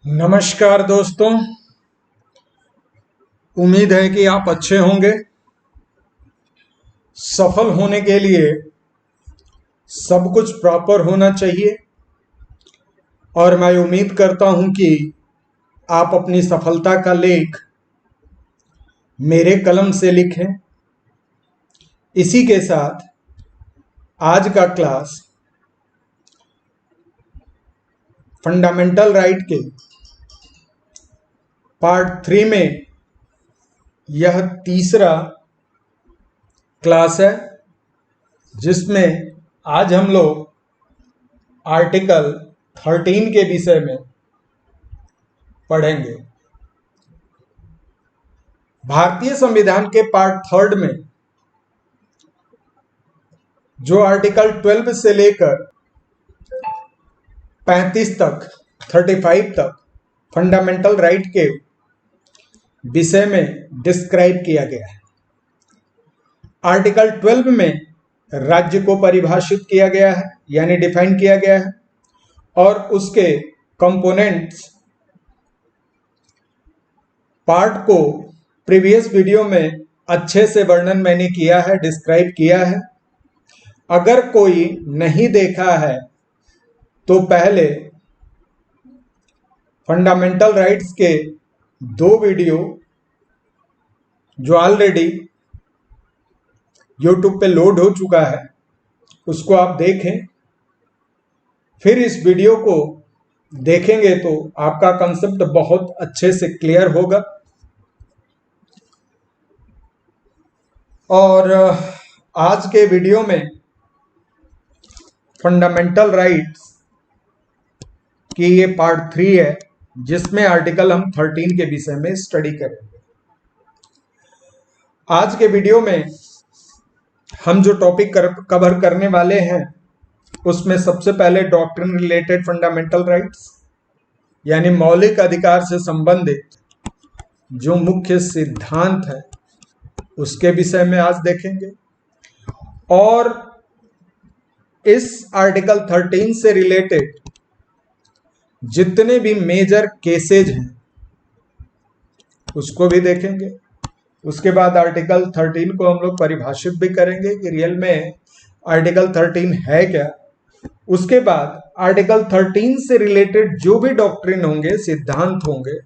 नमस्कार दोस्तों। उम्मीद है कि आप अच्छे होंगे। सफल होने के लिए सब कुछ प्रॉपर होना चाहिए और मैं उम्मीद करता हूं कि आप अपनी सफलता का लेख मेरे कलम से लिखें। इसी के साथ आज का क्लास फंडामेंटल राइट के पार्ट 3 में यह तीसरा क्लास है, जिसमें आज हम लोग आर्टिकल 13 के विषय में पढ़ेंगे। भारतीय संविधान के पार्ट 3 में जो आर्टिकल 12 से लेकर 35 तक 35 तक फंडामेंटल राइट के विषय में डिस्क्राइब किया गया है। आर्टिकल 12 में राज्य को परिभाषित किया गया है, यानी डिफाइन किया गया है, और उसके कंपोनेंट्स पार्ट को प्रीवियस वीडियो में अच्छे से वर्णन मैंने किया है, डिस्क्राइब किया है। अगर कोई नहीं देखा है तो पहले फंडामेंटल राइट्स के 2 वीडियो जो ऑलरेडी YouTube पे लोड हो चुका है उसको आप देखें। फिर इस वीडियो को देखेंगे तो आपका कंसेप्ट बहुत अच्छे से क्लियर होगा। और आज के वीडियो में फंडामेंटल राइट्स की ये पार्ट 3 है, जिसमें आर्टिकल हम 13 के विषय में स्टडी करेंगे। आज के वीडियो में हम जो टॉपिक कवर करने वाले हैं उसमें सबसे पहले डॉक्ट्रिन रिलेटेड फंडामेंटल राइट्स, यानी मौलिक अधिकार से संबंधित जो मुख्य सिद्धांत है उसके विषय में आज देखेंगे। और इस आर्टिकल 13 से रिलेटेड जितने भी मेजर केसेज हैं उसको भी देखेंगे। उसके बाद आर्टिकल 13 को हम लोग परिभाषित भी करेंगे कि रियल में आर्टिकल 13 है क्या। उसके बाद आर्टिकल 13 से रिलेटेड जो भी डॉक्ट्रिन होंगे, सिद्धांत होंगे,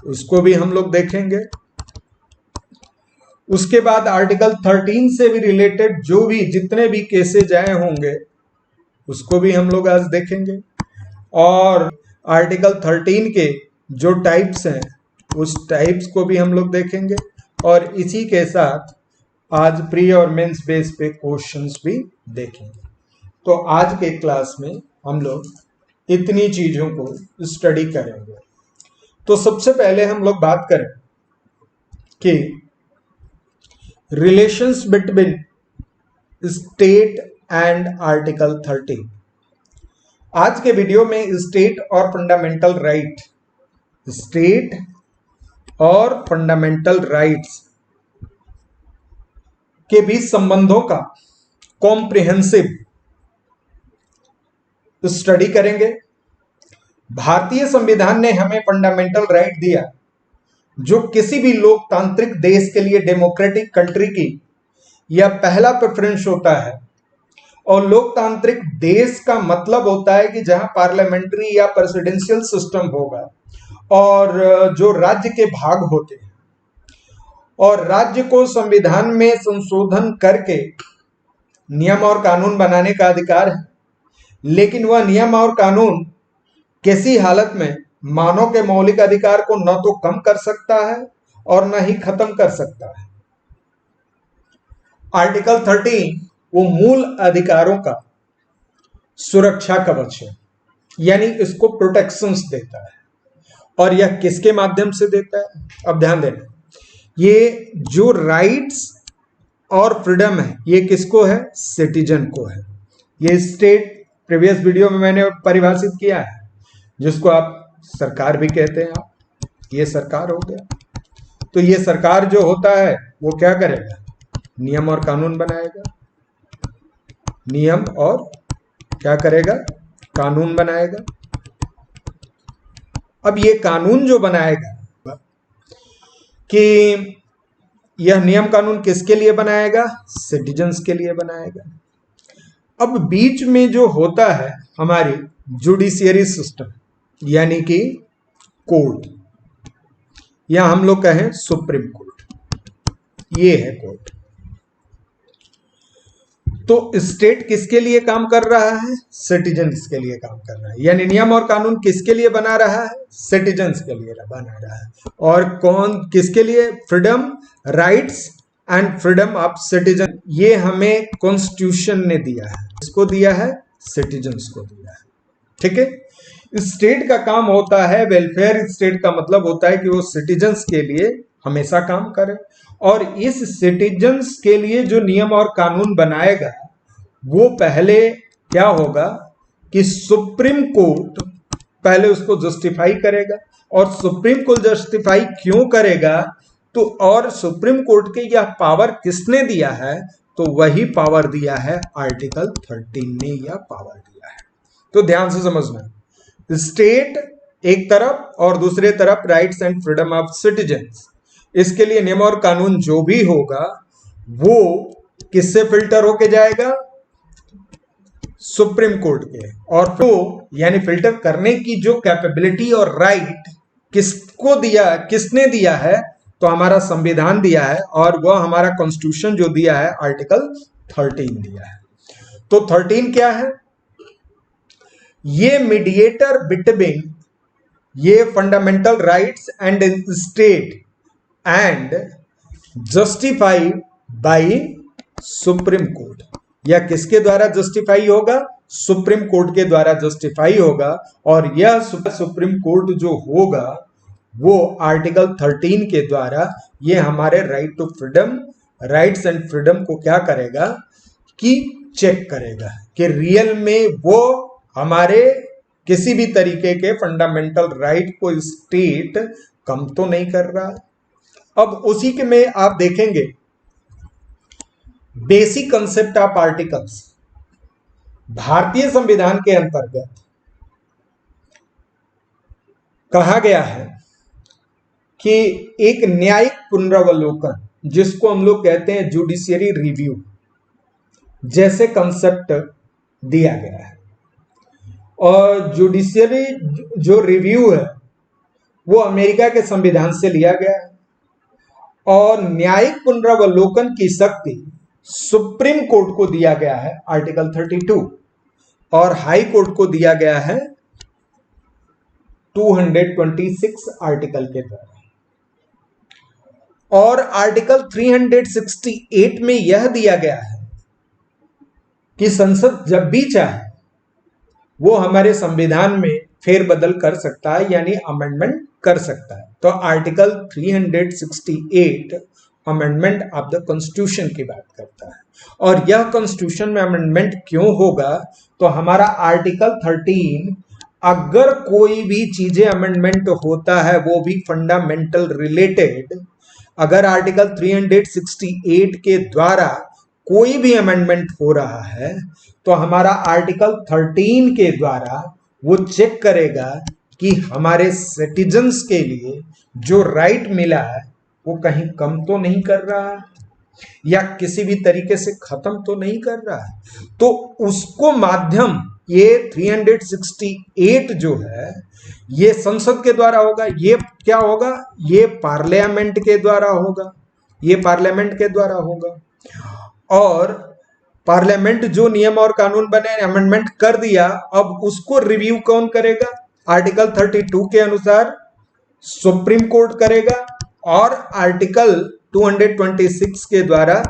उसको भी हम लोग देखेंगे। उसके बाद आर्टिकल 13 से भी रिलेटेड जो भी जितने भी केसेज आए होंगे उसको भी हम लोग आज देखेंगे। और आर्टिकल 13 के जो टाइप्स हैं उस टाइप्स को भी हम लोग देखेंगे। और इसी के साथ आज प्री और मेंस बेस पे क्वेश्चंस भी देखेंगे। तो आज के क्लास में हम लोग इतनी चीजों को स्टडी करेंगे। तो सबसे पहले हम लोग बात करें कि relations between state and article 13। आज के वीडियो में स्टेट और फंडामेंटल राइट, स्टेट और फंडामेंटल राइट्स के बीच संबंधों का कॉम्प्रिहेंसिव स्टडी करेंगे। भारतीय संविधान ने हमें फंडामेंटल राइट दिया जो किसी भी लोकतांत्रिक देश के लिए, डेमोक्रेटिक कंट्री की यह पहला प्रेफरेंस होता है। और लोकतांत्रिक देश का मतलब होता है कि जहां पार्लियामेंट्री या प्रेसिडेंशियल सिस्टम होगा और जो राज्य के भाग होते हैं, और राज्य को संविधान में संशोधन करके नियम और कानून बनाने का अधिकार है। लेकिन वह नियम और कानून किसी हालत में मानव के मौलिक अधिकार को न तो कम कर सकता है और न ही खत्म कर सकता है। आर्टिकल 13 वो मूल अधिकारों का सुरक्षा कवच है, यानी इसको प्रोटेक्शंस देता है। और यह किसके माध्यम से देता है? अब ध्यान देना, ये जो राइट्स और फ्रीडम है ये किसको है? सिटीजन को है। ये स्टेट प्रीवियस वीडियो में मैंने परिभाषित किया है, जिसको आप सरकार भी कहते हैं। आप ये सरकार हो गया। तो ये सरकार जो होता है वो क्या करेगा? नियम और कानून बनाएगा। नियम और क्या करेगा? कानून बनाएगा। अब ये कानून जो बनाएगा कि यह नियम कानून किसके लिए बनाएगा? सिटीजन्स के लिए बनाएगा। अब बीच में जो होता है हमारी जुडिशियरी सिस्टम यानी कि कोर्ट, या हम लोग कहें सुप्रीम कोर्ट, ये है कोर्ट। तो स्टेट किसके लिए काम कर रहा है? सिटीजन्स के लिए काम कर रहा है। यानी नियम और कानून किसके लिए बना रहा है? सिटीजन्स के लिए बना रहा है। और कौन किसके लिए? Freedom, rights and freedom of citizen, ये हमें कॉन्स्टिट्यूशन ने दिया है। इसको दिया है? सिटीजन्स को दिया है। ठीक है। स्टेट का काम होता है वेलफेयर। स्टेट का मतलब होता है कि वो सिटीजन्स के लिए हमेशा काम करे, और इस सिटीजन्स के लिए जो नियम और कानून बनाएगा वो पहले क्या होगा कि सुप्रीम कोर्ट पहले उसको जस्टिफाई करेगा। और सुप्रीम कोर्ट जस्टिफाई क्यों करेगा? तो और सुप्रीम कोर्ट के यह पावर किसने दिया है? तो वही पावर दिया है आर्टिकल 13 ने, यह पावर दिया है। तो ध्यान से समझना, स्टेट एक तरफ और दूसरे तरफ rights and freedom of citizens. इसके लिए नियम और कानून जो भी होगा वो किससे फिल्टर होके जाएगा? सुप्रीम कोर्ट के। और तो यानी फिल्टर करने की जो कैपेबिलिटी और राइट किसको दिया, किसने दिया है? तो हमारा संविधान दिया है, और वह हमारा कॉन्स्टिट्यूशन जो दिया है आर्टिकल 13 दिया है। तो 13 क्या है? ये मीडिएटर बिटवीन ये fundamental rights and state and justified by supreme court. यह किसके द्वारा जस्टिफाई होगा? सुप्रीम कोर्ट के द्वारा जस्टिफाई होगा। और यह सुप्रीम कोर्ट जो होगा वो आर्टिकल 13 के द्वारा ये हमारे right to freedom, rights and freedom को क्या करेगा कि चेक करेगा कि रियल में वो हमारे किसी भी तरीके के फंडामेंटल राइट को स्टेट कम तो नहीं कर रहा है। अब उसी के में आप देखेंगे बेसिक कंसेप्ट ऑफ आर्टिकल्स। भारतीय संविधान के अंतर्गत कहा गया है कि एक न्यायिक पुनरावलोकन, जिसको हम लोग कहते हैं जुडिशियरी रिव्यू, जैसे कंसेप्ट दिया गया है। और जुडिशियरी जो रिव्यू है वो अमेरिका के संविधान से लिया गया है। और न्यायिक पुनरावलोकन की शक्ति सुप्रीम कोर्ट को दिया गया है आर्टिकल 32, और हाई कोर्ट को दिया गया है 226 आर्टिकल के द्वारा। और आर्टिकल 368 में यह दिया गया है कि संसद जब भी चाहे वो हमारे संविधान में फेरबदल कर सकता है, यानी अमेंडमेंट कर सकता है। तो article 368 amendment of the constitution की बात करता है। और यह कॉन्स्टिट्यूशन में अमेंडमेंट क्यों होगा? तो हमारा आर्टिकल 13, अगर कोई भी चीजें अमेंडमेंट होता है वो भी फंडामेंटल रिलेटेड, अगर आर्टिकल 368 के द्वारा कोई भी अमेंडमेंट हो रहा है तो हमारा आर्टिकल 13 के द्वारा वो चेक करेगा कि हमारे सिटीजन्स के लिए जो राइट मिला है वो कहीं कम तो नहीं कर रहा है, या किसी भी तरीके से खत्म तो नहीं कर रहा है। तो उसको माध्यम ये 368 जो है ये संसद के द्वारा होगा। ये क्या होगा? ये पार्लियामेंट के द्वारा होगा, ये पार्लियामेंट के द्वारा होगा। और पार्लियामेंट जो नियम और कानून बने, अमेंडमेंट कर दिया, अब उसको रिव्यू कौन करेगा? आर्टिकल 32 के अनुसार सुप्रीम कोर्ट करेगा, और आर्टिकल 226 के द्वारा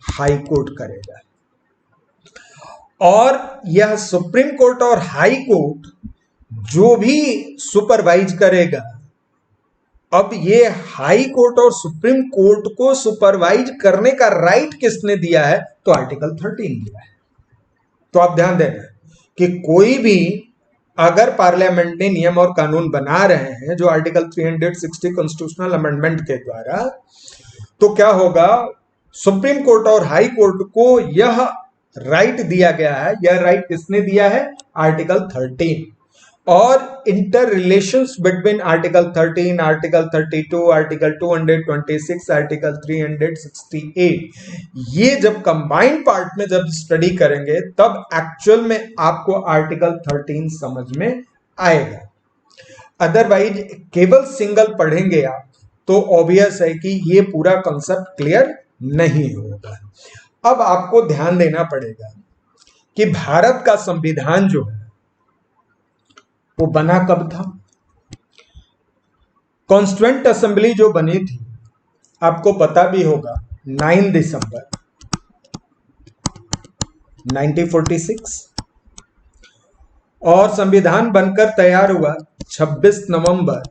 हाई कोर्ट करेगा। और यह सुप्रीम कोर्ट और हाई कोर्ट जो भी सुपरवाइज करेगा, अब ये हाई कोर्ट और सुप्रीम कोर्ट को सुपरवाइज करने का राइट किसने दिया है? तो आर्टिकल 13 दिया है। तो आप ध्यान देना कि कोई भी अगर पार्लियामेंट ने नियम और कानून बना रहे हैं जो आर्टिकल 360 कॉन्स्टिट्यूशनल अमेंडमेंट के द्वारा, तो क्या होगा? सुप्रीम कोर्ट और हाई कोर्ट को यह राइट दिया गया है। यह राइट किसने दिया है? आर्टिकल 13। और inter relations between article 13, article 32, article 226, article 368, ये जब कंबाइंड पार्ट में जब स्टडी करेंगे तब एक्चुअल में आपको आर्टिकल 13 समझ में आएगा। अदरवाइज केवल सिंगल पढ़ेंगे आप तो ऑब्वियस है कि ये पूरा कॉन्सेप्ट क्लियर नहीं होगा। अब आपको ध्यान देना पड़ेगा कि भारत का संविधान जो है वो बना कब था। कॉन्स्टिट्यूएंट असेंबली जो बनी थी आपको पता भी होगा 9 दिसंबर 1946 और संविधान बनकर तैयार हुआ 26 नवंबर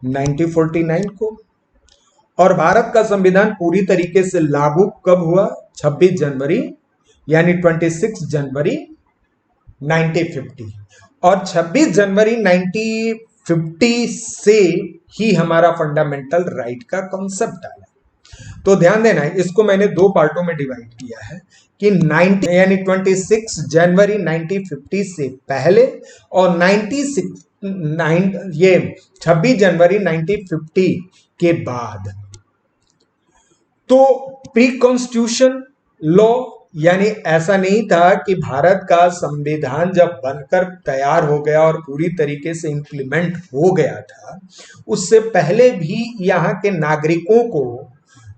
1949 को। और भारत का संविधान पूरी तरीके से लागू कब हुआ? 26 जनवरी यानी 26 जनवरी 1950। और 26 जनवरी 1950 से ही हमारा फंडामेंटल राइट का कॉन्सेप्ट आया। तो ध्यान देना है, इसको मैंने दो पार्टों में डिवाइड किया है कि 90 यानी 26 जनवरी 1950 से पहले और 26 जनवरी 1950 के बाद। तो प्री कॉन्स्टिट्यूशन लॉ यानी ऐसा नहीं था कि भारत का संविधान जब बनकर तैयार हो गया और पूरी तरीके से इंप्लीमेंट हो गया था, उससे पहले भी यहाँ के नागरिकों को,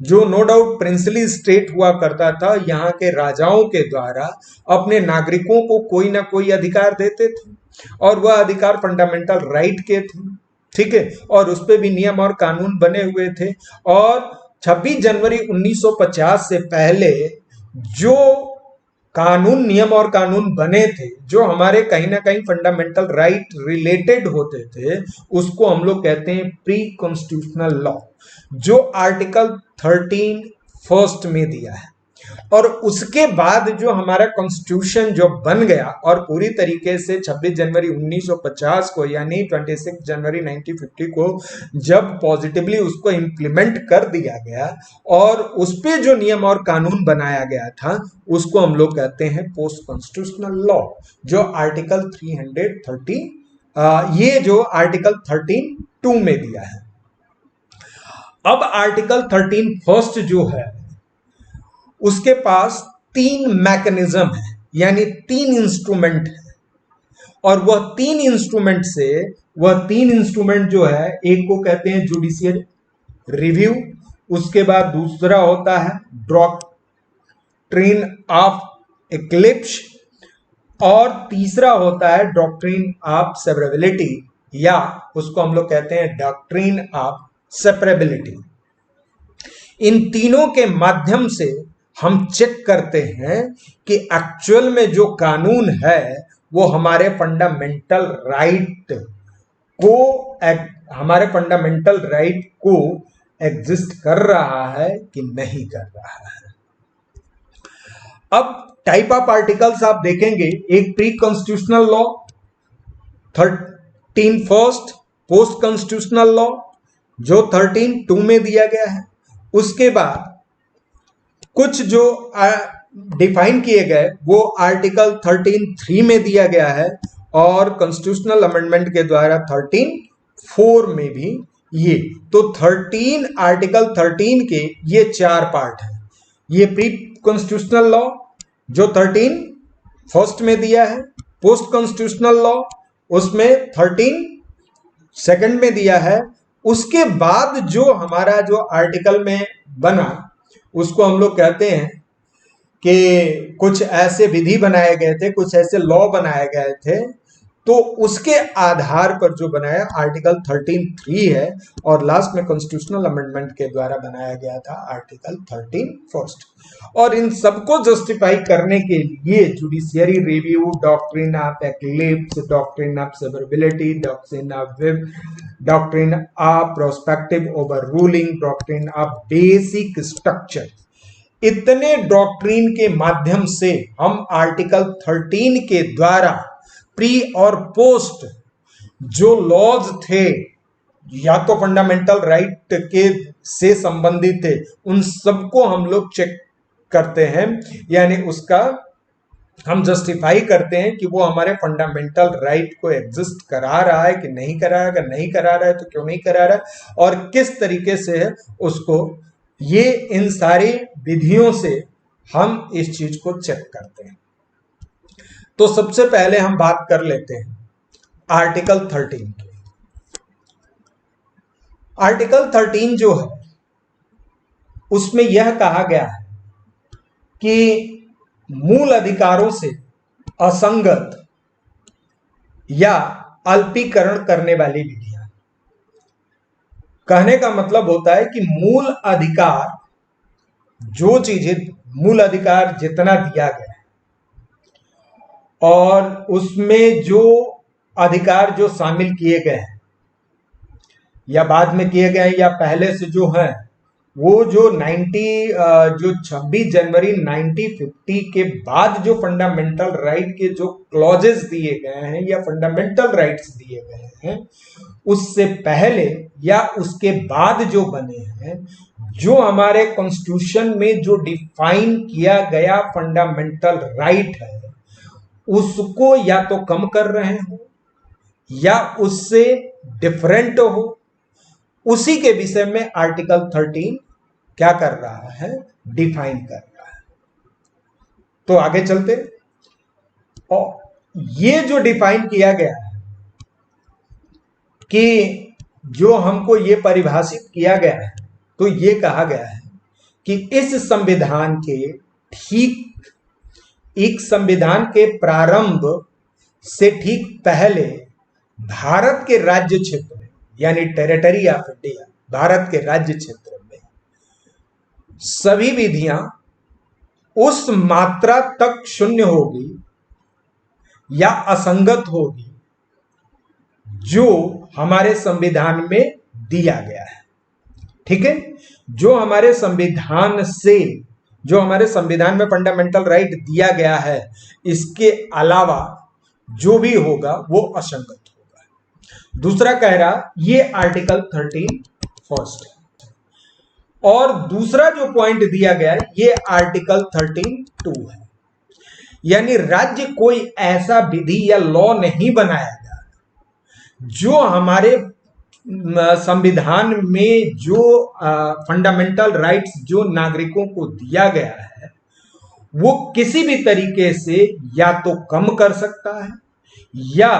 जो नो डाउट प्रिंसली स्टेट हुआ करता था, यहाँ के राजाओं के द्वारा अपने नागरिकों को कोई ना कोई अधिकार देते थे और वह अधिकार फंडामेंटल राइट के थे, ठीक है, और उस पर भी नियम और कानून बने हुए थे। और 26 जनवरी 1950 से पहले जो कानून, नियम और कानून बने थे, जो हमारे कहीं ना कहीं फंडामेंटल राइट रिलेटेड होते थे, उसको हम लोग कहते हैं प्री कॉन्स्टिट्यूशनल लॉ, जो आर्टिकल 13 फर्स्ट में दिया है। और उसके बाद जो हमारा कॉन्स्टिट्यूशन जो बन गया और पूरी तरीके से 26 जनवरी 1950 को यानी 26 जनवरी 1950 को जब पॉजिटिवली उसको इंप्लीमेंट कर दिया गया और उस पे जो नियम और कानून बनाया गया था, उसको हम लोग कहते हैं पोस्ट कॉन्स्टिट्यूशनल लॉ, जो आर्टिकल 330 ये जो आर्टिकल 13(2) में दिया है। अब आर्टिकल 13 फर्स्ट जो है उसके पास 3 मैकेनिज्म है, यानी 3 इंस्ट्रूमेंट है। और वह 3 इंस्ट्रूमेंट जो है, एक को कहते हैं जुडिशियल रिव्यू, उसके बाद दूसरा होता है डॉक्ट्रिन ऑफ इक्लिप्स और तीसरा होता है डॉक्ट्रिन ऑफ सेवरेबिलिटी, या उसको हम लोग कहते हैं डॉक्ट्रिन ऑफ सेपरेबिलिटी। इन तीनों के माध्यम से हम चेक करते हैं कि एक्चुअल में जो कानून है वो हमारे फंडामेंटल राइट को एग्जिस्ट कर रहा है कि नहीं कर रहा है। अब टाइप ऑफ आर्टिकल्स आप देखेंगे, एक pre constitutional law, 13 first, post constitutional law जो 13(2) में दिया गया है। उसके बाद कुछ जो डिफाइन किए गए वो आर्टिकल 13(3) में दिया गया है और कॉन्स्टिट्यूशनल अमेंडमेंट के द्वारा 13(4) में भी ये। तो आर्टिकल 13 के ये 4 पार्ट हैं। ये प्री कॉन्स्टिट्यूशनल लॉ जो 13 फर्स्ट में दिया है, पोस्ट कॉन्स्टिट्यूशनल लॉ उसमें 13 सेकंड में दिया है। उसके बाद जो हमारा जो आर्टिकल में बना उसको हम लोग कहते हैं कि कुछ ऐसे विधि बनाए गए थे, कुछ ऐसे लॉ बनाए गए थे, तो उसके आधार पर जो बनाया आर्टिकल 13(3) है और लास्ट में कॉन्स्टिट्यूशनल अमेंडमेंट के द्वारा बनाया गया था आर्टिकल 13 फर्स्ट। और इन सबको जस्टिफाई करने के लिए judiciary review, doctrine of Eclipse, doctrine of severability, doctrine of prospective over ruling, doctrine of basic structure, इतने डॉक्ट्रिन के माध्यम से हम आर्टिकल 13 के द्वारा प्री और पोस्ट जो लॉज थे, या तो फंडामेंटल राइट के से संबंधित थे, उन सबको हम लोग चेक करते हैं, यानी उसका हम जस्टिफाई करते हैं कि वो हमारे फंडामेंटल राइट को एग्जिस्ट करा रहा है कि नहीं करा रहा है, अगर नहीं करा रहा है तो क्यों नहीं करा रहा है और किस तरीके से है उसको, ये इन सारी विधियों से हम इस चीज को चेक करते हैं। तो सबसे पहले हम बात कर लेते हैं आर्टिकल 13 की। आर्टिकल 13 जो है उसमें यह कहा गया है कि मूल अधिकारों से असंगत या अल्पीकरण करने वाली विधियां, कहने का मतलब होता है कि मूल अधिकार, जो चीजें मूल अधिकार जितना दिया गया है और उसमें जो अधिकार जो शामिल किए गए हैं या बाद में किए गए हैं या पहले से जो है, वो जो 26 जनवरी 1950 के बाद जो फंडामेंटल राइट के जो क्लॉजेस दिए गए हैं या फंडामेंटल राइट्स दिए गए हैं, उससे पहले या उसके बाद जो बने हैं, जो हमारे कॉन्स्टिट्यूशन में जो डिफाइन किया गया फंडामेंटल राइट है, उसको या तो कम कर रहे हो या उससे डिफरेंट हो, उसी के विषय में आर्टिकल 13 क्या कर रहा है, डिफाइन कर रहा है। तो आगे चलते, और ये जो डिफाइन किया गया है कि जो हमको ये परिभाषित किया गया है, तो ये कहा गया है कि इस संविधान के ठीक, एक संविधान के प्रारंभ से ठीक पहले भारत के राज्य क्षेत्र में, यानी टेरिटरी ऑफ इंडिया, भारत के राज्य क्षेत्र में सभी विधियां उस मात्रा तक शून्य होगी या असंगत होगी जो हमारे संविधान में दिया गया है। ठीक है, जो हमारे संविधान से, जो हमारे संविधान में फंडामेंटल राइट दिया गया है, इसके अलावा जो भी होगा वो असंगत होगा। दूसरा कह रहा ये आर्टिकल 13 फर्स्ट है, और दूसरा जो पॉइंट दिया गया है ये आर्टिकल 13(2) है, यानी राज्य कोई ऐसा विधि या लॉ नहीं बनाएगा जो हमारे संविधान में जो फंडामेंटल राइट्स जो नागरिकों को दिया गया है वो किसी भी तरीके से या तो कम कर सकता है या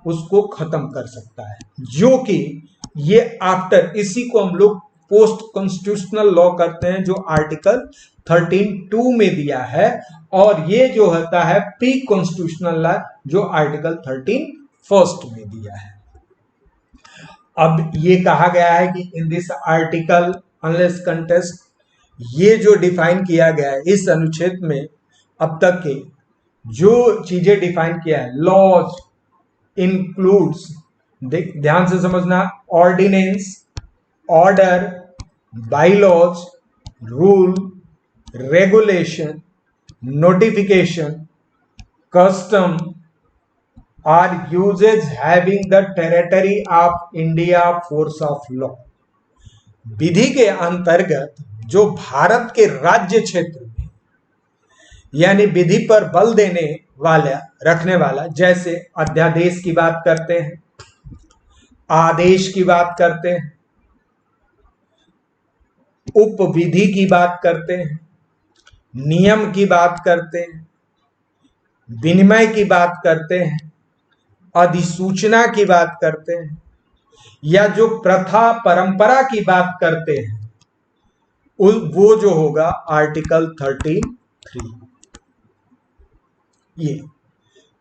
उसको खत्म कर सकता है, जो कि ये आफ्टर, इसी को हम लोग पोस्ट कॉन्स्टिट्यूशनल लॉ करते हैं, जो आर्टिकल 13(2) में दिया है, और ये जो होता है प्री कॉन्स्टिट्यूशनल लॉ जो आर्टिकल 13 फर्स्ट में दिया है। अब ये कहा गया है कि in this article unless contest, ये जो डिफाइन किया गया है इस अनुच्छेद में, अब तक के जो चीजें डिफाइन किया है, लॉज इंक्लूड्स, ध्यान से समझना, ordinance, order, byelaws, rule, regulation, notification, custom are uses having the territory of India force of law। विधि के अंतर्गत जो भारत के राज्य क्षेत्र में, यानी विधि पर बल देने वाला, रखने वाला, जैसे अध्यादेश की बात करते हैं, आदेश की बात करते हैं, उपविधि की बात करते हैं, नियम की बात करते हैं, विनिमय की बात करते हैं, अधिसूचना की बात करते हैं, या जो प्रथा परंपरा की बात करते हैं, वो जो होगा आर्टिकल 13(3). ये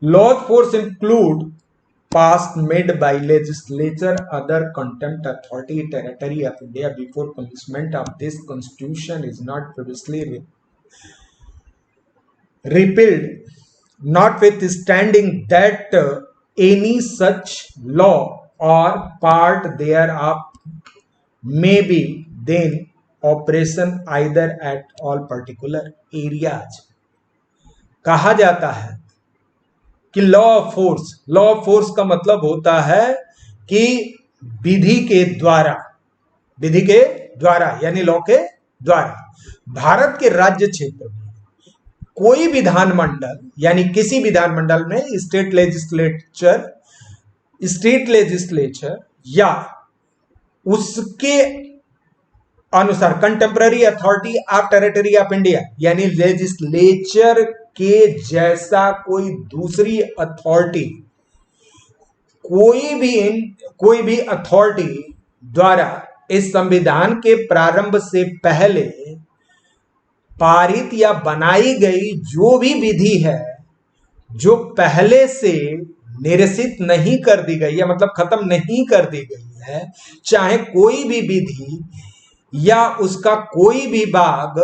laws force include passed made by legislature, other contempt authority, territory of India before commencement of this constitution is not previously repealed, notwithstanding that any such law or part thereof may be then operation either at all particular areas। कहा जाता है कि law of force, law of force का मतलब होता है कि विधि के द्वारा, विधि के द्वारा यानी लॉ के द्वारा भारत के राज्य क्षेत्र में कोई विधानमंडल यानी किसी विधानमंडल में स्टेट लेजिस्लेचर या उसके अनुसार contemporary authority of territory of India यानी लेजिस्लेचर के जैसा कोई दूसरी अथॉरिटी, कोई भी अथॉरिटी द्वारा इस संविधान के प्रारंभ से पहले पारित या बनाई गई जो भी विधि है जो पहले से निरसित नहीं कर दी गई है, मतलब खत्म नहीं कर दी गई है, चाहे कोई भी विधि या उसका कोई भी भाग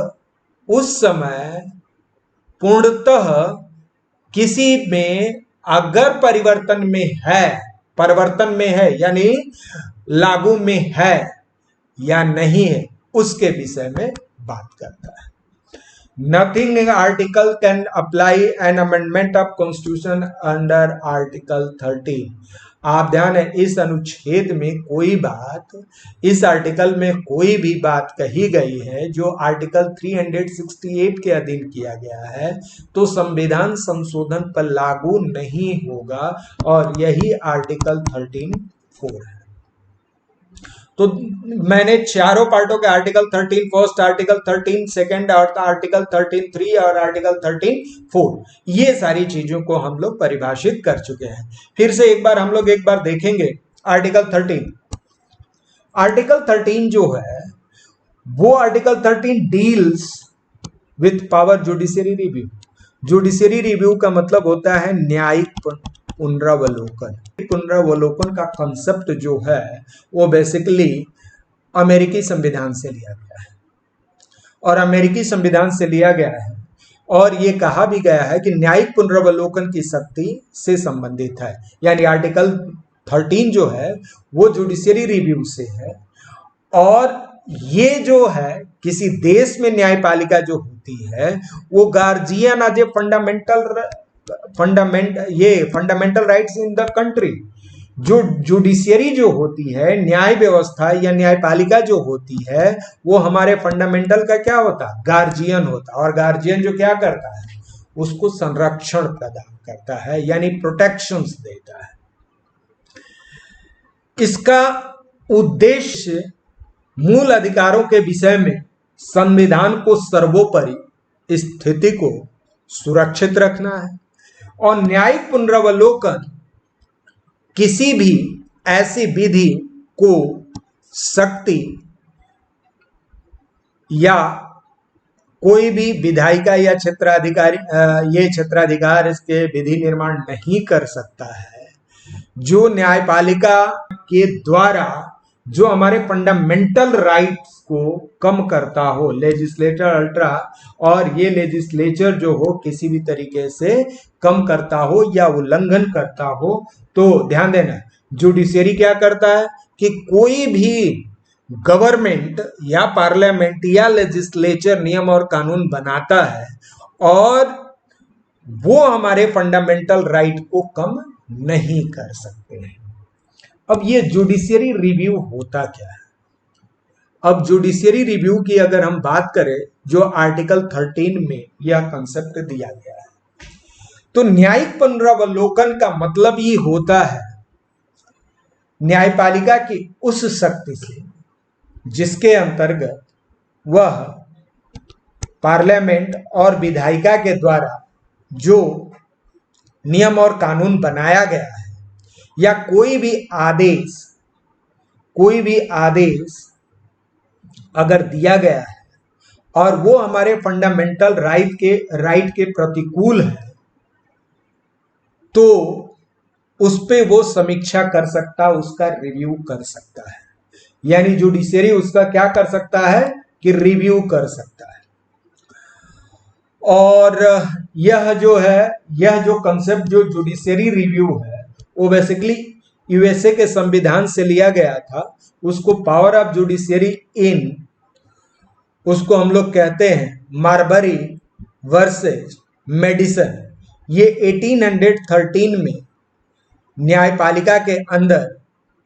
उस समय पूर्णतः किसी में अगर परिवर्तन में है यानी लागू में है या नहीं है, उसके विषय में बात करता है। Nothing article can apply an amendment of constitution under article 13। आप ध्यान है, इस अनुच्छेद में इस आर्टिकल में कोई भी बात कही गई है जो आर्टिकल 368 के अधीन किया गया है तो संविधान संशोधन पर लागू नहीं होगा, और यही आर्टिकल 13(4) है। तो मैंने चारों पार्टों के आर्टिकल 13 फर्स्ट, आर्टिकल 13 सेकंड और आर्टिकल 13(3) और आर्टिकल 13(4) ये सारी चीजों को हम लोग परिभाषित कर चुके हैं। फिर से हम लोग एक बार देखेंगे आर्टिकल 13। आर्टिकल 13 जो है वो article 13 deals with power judiciary review. Judiciary review का मतलब होता है न्यायिक पुनरावलोकन। पुनरावलोकन का कंसेप्ट जो है वो बेसिकली अमेरिकी संविधान से लिया गया है, और अमेरिकी संविधान से लिया गया है और ये कहा भी गया है कि न्यायिक पुनरावलोकन की शक्ति से संबंधित है। यानी आर्टिकल 13 जो है वो जुडिशियरी रिव्यू से है, और ये जो है किसी देश में न्यायपालिका जो होती है वो guardian as a fundamental rights in the country. जो जुडिशियरी जो होती है, न्याय व्यवस्था या न्यायपालिका जो होती है वो हमारे फंडामेंटल का क्या होता है, गार्जियन होता है। और गार्जियन जो क्या करता है, उसको संरक्षण प्रदान करता है यानी प्रोटेक्शंस देता है। इसका उद्देश्य मूल अधिकारों के विषय में संविधान को सर्वोपरि स्थिति को सुरक्षित रखना है, और न्यायिक पुनरावलोकन किसी भी ऐसी विधि को शक्ति या कोई भी विधायिका या क्षेत्राधिकार इसके विधि निर्माण नहीं कर सकता है जो न्यायपालिका के द्वारा जो हमारे फंडामेंटल राइट्स को कम करता हो, लेजिस्लेटर अल्ट्रा, और ये लेजिस्लेचर जो हो किसी भी तरीके से कम करता हो या उल्लंघन करता हो। तो ध्यान देना, जुडिशियरी क्या करता है कि कोई भी गवर्नमेंट या पार्लियामेंट या लेजिस्लेचर नियम और कानून बनाता है और वो हमारे फंडामेंटल राइट को कम नहीं कर सकते हैं। अब ये जुडिशियरी रिव्यू होता क्या है? अब जुडिशियरी रिव्यू की अगर हम बात करें, जो आर्टिकल 13 में यह कंसेप्ट दिया गया है, तो न्यायिक पुनरावलोकन का मतलब ये होता है न्यायपालिका की उस शक्ति से जिसके अंतर्गत वह पार्लियामेंट और विधायिका के द्वारा जो नियम और कानून बनाया गया है या कोई भी आदेश अगर दिया गया है और वो हमारे फंडामेंटल राइट के प्रतिकूल है, तो उस पे वो समीक्षा कर सकता, उसका रिव्यू कर सकता है। यानी जुडिशियरी उसका क्या कर सकता है कि रिव्यू कर सकता है। और यह जो कंसेप्ट जो जुडिशियरी रिव्यू है वो बेसिकली यूएसए के संविधान से लिया गया था। उसको पावर ऑफ जुडिशियरी इन, उसको हम लोग कहते हैं मार्बरी वर्सेस मेडिसन। ये 1813 में न्यायपालिका के अंदर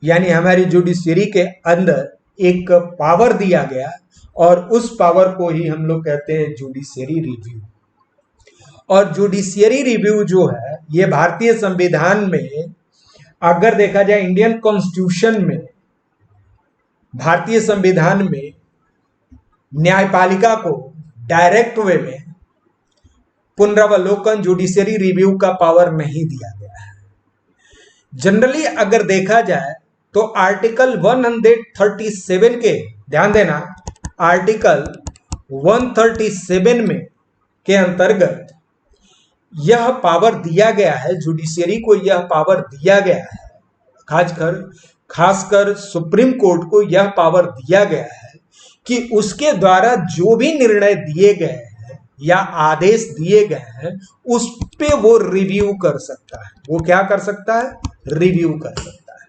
यानी हमारी जुडिशियरी के अंदर एक पावर दिया गया और उस पावर को ही हम लोग कहते हैं जुडिशियरी रिव्यू। और जुडिशियरी रिव्यू जो है ये भारतीय संविधान में, अगर देखा जाए इंडियन कॉन्स्टिट्यूशन में, भारतीय संविधान में न्यायपालिका को डायरेक्ट वे में पुनरावलोकन जुडिशियरी रिव्यू का पावर नहीं दिया गया है। जनरली अगर देखा जाए तो आर्टिकल 137 के, ध्यान देना, आर्टिकल 137 में के अंतर्गत यह पावर दिया गया है, जुडिशियरी को यह पावर दिया गया है, खासकर सुप्रीम कोर्ट को यह पावर दिया गया है कि उसके द्वारा जो भी निर्णय दिए गए हैं या आदेश दिए गए हैं उस पे वो रिव्यू कर सकता है। वो क्या कर सकता है? रिव्यू कर सकता है।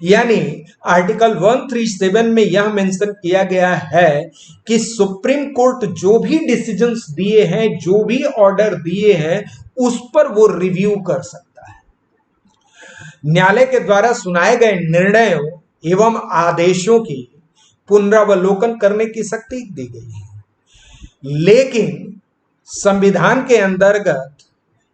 यानी आर्टिकल 137 में यह मेंशन किया गया है कि सुप्रीम कोर्ट जो भी डिसीजंस दिए हैं, जो भी ऑर्डर दिए हैं, उस पर वो रिव्यू कर सकता है। न्यायालय के द्वारा सुनाए गए निर्णयों एवं आदेशों की पुनरावलोकन करने की शक्ति दी गई है। लेकिन संविधान के अंतर्गत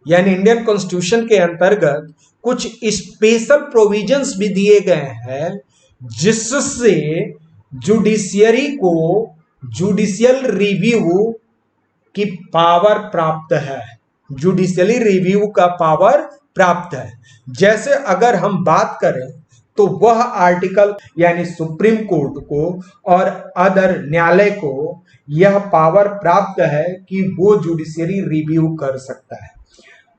यानी इंडियन कॉन्स्टिट्यूशन के अंतर्गत कुछ स्पेशल प्रोविजंस भी दिए गए हैं जिससे जुडिशियरी को जुडिशियल रिव्यू की पावर प्राप्त है। जुडिशियली रिव्यू का पावर प्राप्त है। जैसे अगर हम बात करें तो वह आर्टिकल यानी सुप्रीम कोर्ट को और अदर न्यायालय को यह पावर प्राप्त है कि वो जुडिशियरी रिव्यू कर सकता है।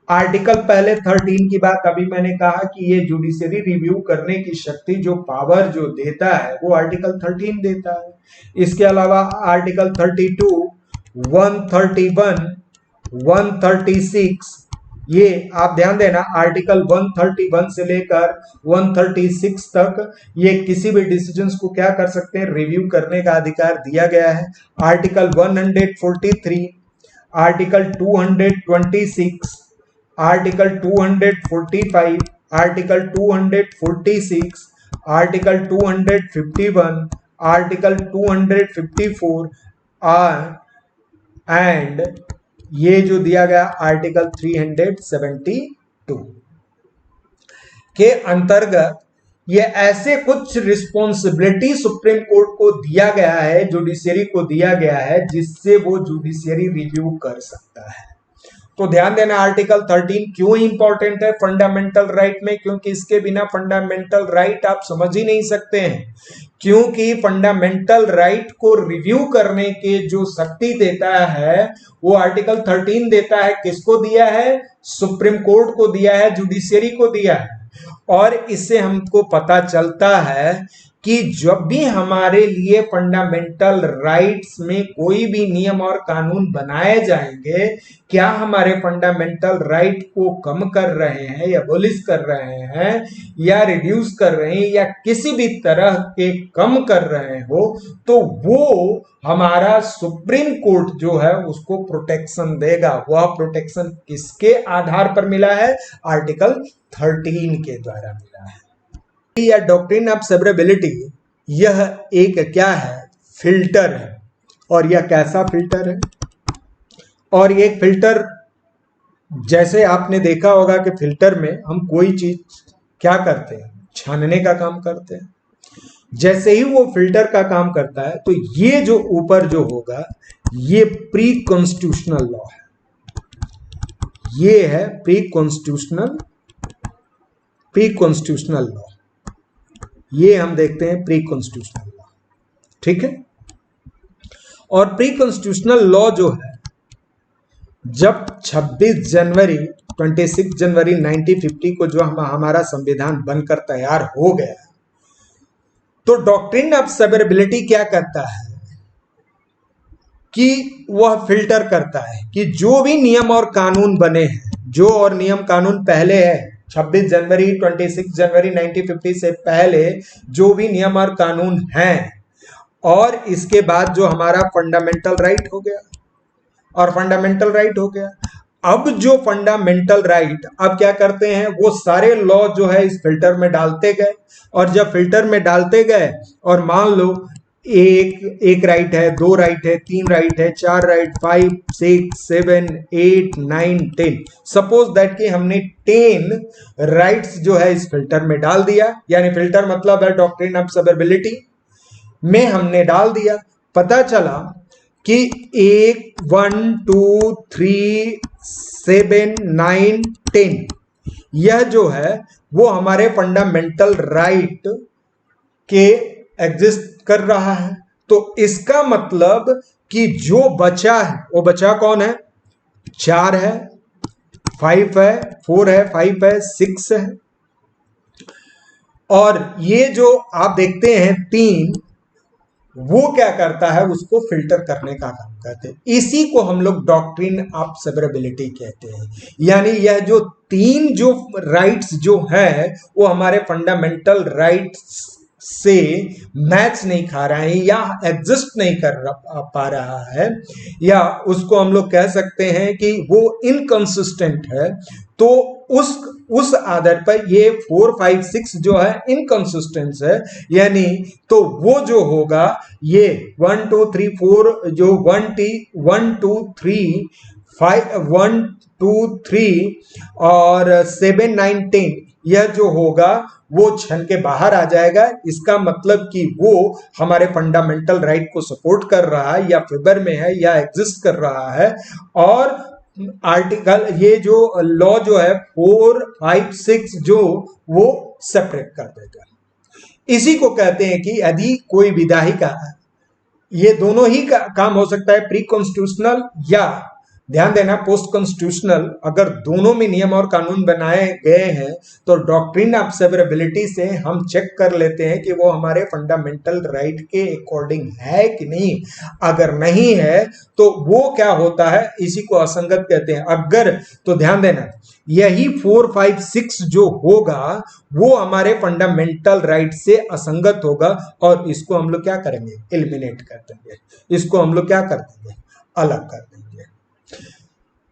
आर्टिकल पहले 13 की बात अभी मैंने कहा कि ये जुडिशियरी रिव्यू करने की शक्ति, जो पावर जो देता है वो आर्टिकल 13 देता है। इसके अलावा आर्टिकल 32, 131, 136, ये आप ध्यान देना, आर्टिकल 131 से लेकर 136 तक ये किसी भी डिसीजंस को क्या कर सकते हैं? रिव्यू करने का अधिकार दिया गया है। Article 143, article 226, article 245, article 246, article 251, article 254 and ये जो दिया गया आर्टिकल 372 के अंतर्गत ये ऐसे कुछ रिस्पॉन्सिबिलिटी सुप्रीम कोर्ट को दिया गया है, जुडिशियरी को दिया गया है, जिससे वो जुडिशियरी रिव्यू कर सकता है। तो ध्यान देना, आर्टिकल 13 क्यों इंपॉर्टेंट है फंडामेंटल राइट में? क्योंकि इसके बिना फंडामेंटल राइट आप समझ ही नहीं सकते हैं। क्योंकि फंडामेंटल राइट को रिव्यू करने के जो शक्ति देता है वो आर्टिकल 13 देता है। किसको दिया है? सुप्रीम कोर्ट को दिया है, जुडिशियरी को दिया है। और इससे हमको पता चलता है कि जब भी हमारे लिए फंडामेंटल राइट्स में कोई भी नियम और कानून बनाए जाएंगे, क्या हमारे फंडामेंटल राइट को कम कर रहे हैं या एबॉलिश कर रहे हैं या रिड्यूस कर रहे हैं या किसी भी तरह के कम कर रहे हो, तो वो हमारा सुप्रीम कोर्ट जो है उसको प्रोटेक्शन देगा। वह प्रोटेक्शन किसके आधार पर मिला है? आर्टिकल 13 के द्वारा मिला है। या डॉक्ट्रिन ऑफ सेवरेबिलिटी, यह एक क्या है? फिल्टर है। और यह कैसा फिल्टर है? और ये फिल्टर, जैसे आपने देखा होगा कि फिल्टर में हम कोई चीज क्या करते हैं? छानने का काम करते हैं। जैसे ही वो फिल्टर का काम करता है तो ये जो ऊपर जो होगा ये प्री कॉन्स्टिट्यूशनल लॉ है। ये है प्री कॉन्स्टिट्यूशनल लॉ। ये हम देखते हैं प्री कॉन्स्टिट्यूशनल लॉ, ठीक है। और प्री कॉन्स्टिट्यूशनल लॉ जो है, जब 26 जनवरी 1950 को जो हमारा संविधान बनकर तैयार हो गया, तो डॉक्ट्रिन ऑफ सेवरेबिलिटी क्या करता है कि वह फिल्टर करता है कि जो भी नियम और कानून बने हैं, जो और नियम कानून पहले है 26 जनवरी 1950 से पहले जो भी नियम और कानून हैं, और इसके बाद जो हमारा फंडामेंटल राइट हो गया, और फंडामेंटल राइट हो गया। अब जो फंडामेंटल राइट अब क्या करते हैं, वो सारे लॉ जो है इस फिल्टर में डालते गए, और जब फिल्टर में डालते गए और मान लो एक राइट है, 2 राइट है, 3 राइट है, 4 राइट, 5, 6, 7, 8, 9, 10। सपोज दैट कि हमने 10 राइट्स जो है इस फिल्टर में डाल दिया, यानी फिल्टर मतलब है डॉक्ट्रिन ऑफ सब्सिबिलिटी में हमने डाल दिया। पता चला कि 1, 2, 3, 7, 9, 10 यह जो है वो हमारे फंडामेंटल राइट के एग्जिस्ट कर रहा है। तो इसका मतलब कि जो बचा है वो बचा कौन है? 4 है, 5 है, 4 है, 5 है, 6 है। और ये जो आप देखते हैं 3, वो क्या करता है? उसको फिल्टर करने का काम करते हैं। इसी को हम लोग डॉक्ट्रिन ऑफ सेवरेबिलिटी कहते हैं। यानी यह जो 3 जो राइट्स जो है वो हमारे फंडामेंटल राइट्स से मैच नहीं खा रहा है या एग्जिस्ट नहीं कर पा रहा है, या उसको हम लोग कह सकते हैं कि वो इनकंसिस्टेंट है। तो उस आधार पर ये 4, 5, 6 जो है इनकंसिस्टेंस है। यानी तो वो जो होगा ये 1, 2, 3, 4 जो 1, 2, 3, 5, 1, 2, 3 और 7, 9, 10 यह जो होगा वो छन के बाहर आ जाएगा। इसका मतलब कि वो हमारे फंडामेंटल राइट को सपोर्ट कर रहा है या फेवर में है या एग्जिस्ट कर रहा है। और आर्टिकल ये जो लॉ जो है 4, 5, 6 जो वो सेपरेट कर देगा। इसी को कहते हैं कि यदि कोई विधायी का ये दोनों ही का काम हो सकता है, प्री कॉन्स्टिट्यूशनल या ध्यान देना पोस्ट कॉन्स्टिट्यूशनल। अगर दोनों में नियम और कानून बनाए गए हैं तो डॉक्ट्रिन ऑफ सेवरेबिलिटी से हम चेक कर लेते हैं कि वो हमारे फंडामेंटल राइट के अकॉर्डिंग है कि नहीं। अगर नहीं है तो वो क्या होता है, इसी को असंगत कहते हैं। अगर तो ध्यान देना यही 4, 5, 6 जो होगा वो हमारे फंडामेंटल राइट से असंगत होगा और इसको हम लोग क्या करेंगे? एलिमिनेट कर देंगे। इसको हम लोग क्या कर देंगे? अलग कर देंगे।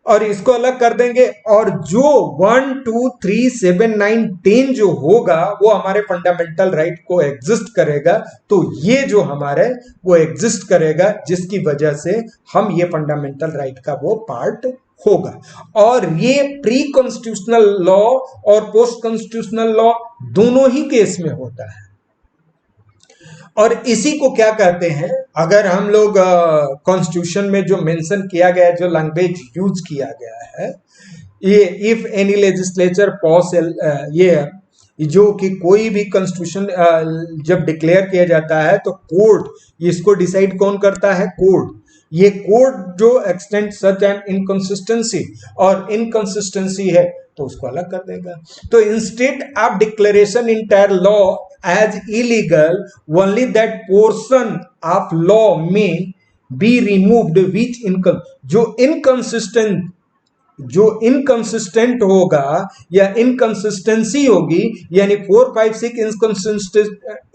और इसको अलग कर देंगे और जो 1, 2, 3, 7, 9, 10 जो होगा वो हमारे फंडामेंटल राइट को एग्जिस्ट करेगा। तो ये जो हमारे वो एग्जिस्ट करेगा जिसकी वजह से हम ये फंडामेंटल राइट का वो पार्ट होगा। और ये प्री कॉन्स्टिट्यूशनल लॉ और पोस्ट कॉन्स्टिट्यूशनल लॉ दोनों ही केस में होता है। और इसी को क्या कहते हैं? अगर हम लोग कॉन्स्टिट्यूशन में जो मेंशन किया गया है, जो लैंग्वेज यूज किया गया है, ये इफ एनी लेजिस्लेचर पॉस ये जो कि कोई भी कॉन्स्टिट्यूशन जब डिक्लेयर किया जाता है तो कोर्ट इसको डिसाइड कौन करता है? कोर्ट। ये कोर्ट जो एक्सटेंड सच एन इनकंसिस्टेंसी और इनकंसिस्टेंसी है तो उसको अलग कर देगा। तो instead of declaration entire law as illegal only that portion of law में बी रिमूव्ड विच जो इनकंसिस्टेंट होगा या इनकंसिस्टेंसी होगी, यानी 4, 5, 6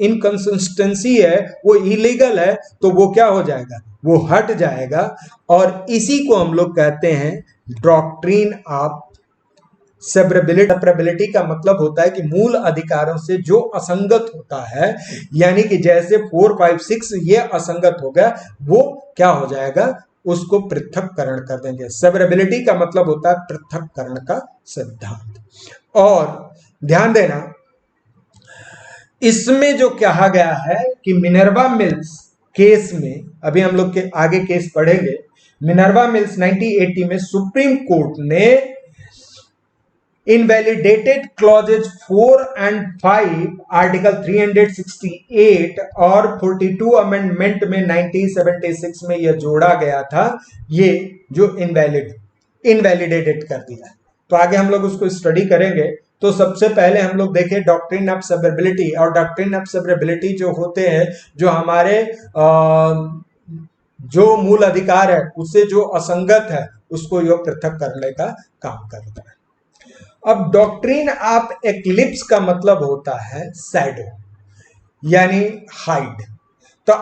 इनकंसिस्टेंसी है, वो इलीगल है, तो वो क्या हो जाएगा? वो हट जाएगा। और इसी को हम लोग कहते हैं डॉक्ट्रिन ऑफ सेवरेबिलिटी। का मतलब होता है कि मूल अधिकारों से जो असंगत होता है, यानी कि जैसे 4, 5, 6 ये असंगत हो गया, वो क्या हो जाएगा? उसको पृथककरण कर देंगे। सेवरेबिलिटी का मतलब होता है पृथककरण का सिद्धांत। और ध्यान देना इसमें जो कहा गया है कि मिनर्वा मिल्स केस में, अभी हम लोग के आगे केस पढ़ेंगे, मिनर्वा मिल्स 1980 में सुप्रीम कोर्ट ने इनवैलिडेटेड क्लॉजेज 4 and 5 आर्टिकल 368 और 42 अमेंडमेंट में 1976 में यह जोड़ा गया था, ये जो इनवैलिडेटेड कर दिया। तो आगे हम लोग उसको स्टडी करेंगे। तो सबसे पहले हम लोग देखें डॉक्ट्रिन ऑफ सेवरेबिलिटी। और डॉक्ट्रिन ऑफ सेवरेबिलिटी जो होते हैं, जो हमारे जो मूल अधिकार है उससे जो असंगत है उसको यो पृथक करने का काम करता है। अब डॉक्ट्रिन ऑफ एक्लिप्स का मतलब होता है शैडो, यानी हाइड। तो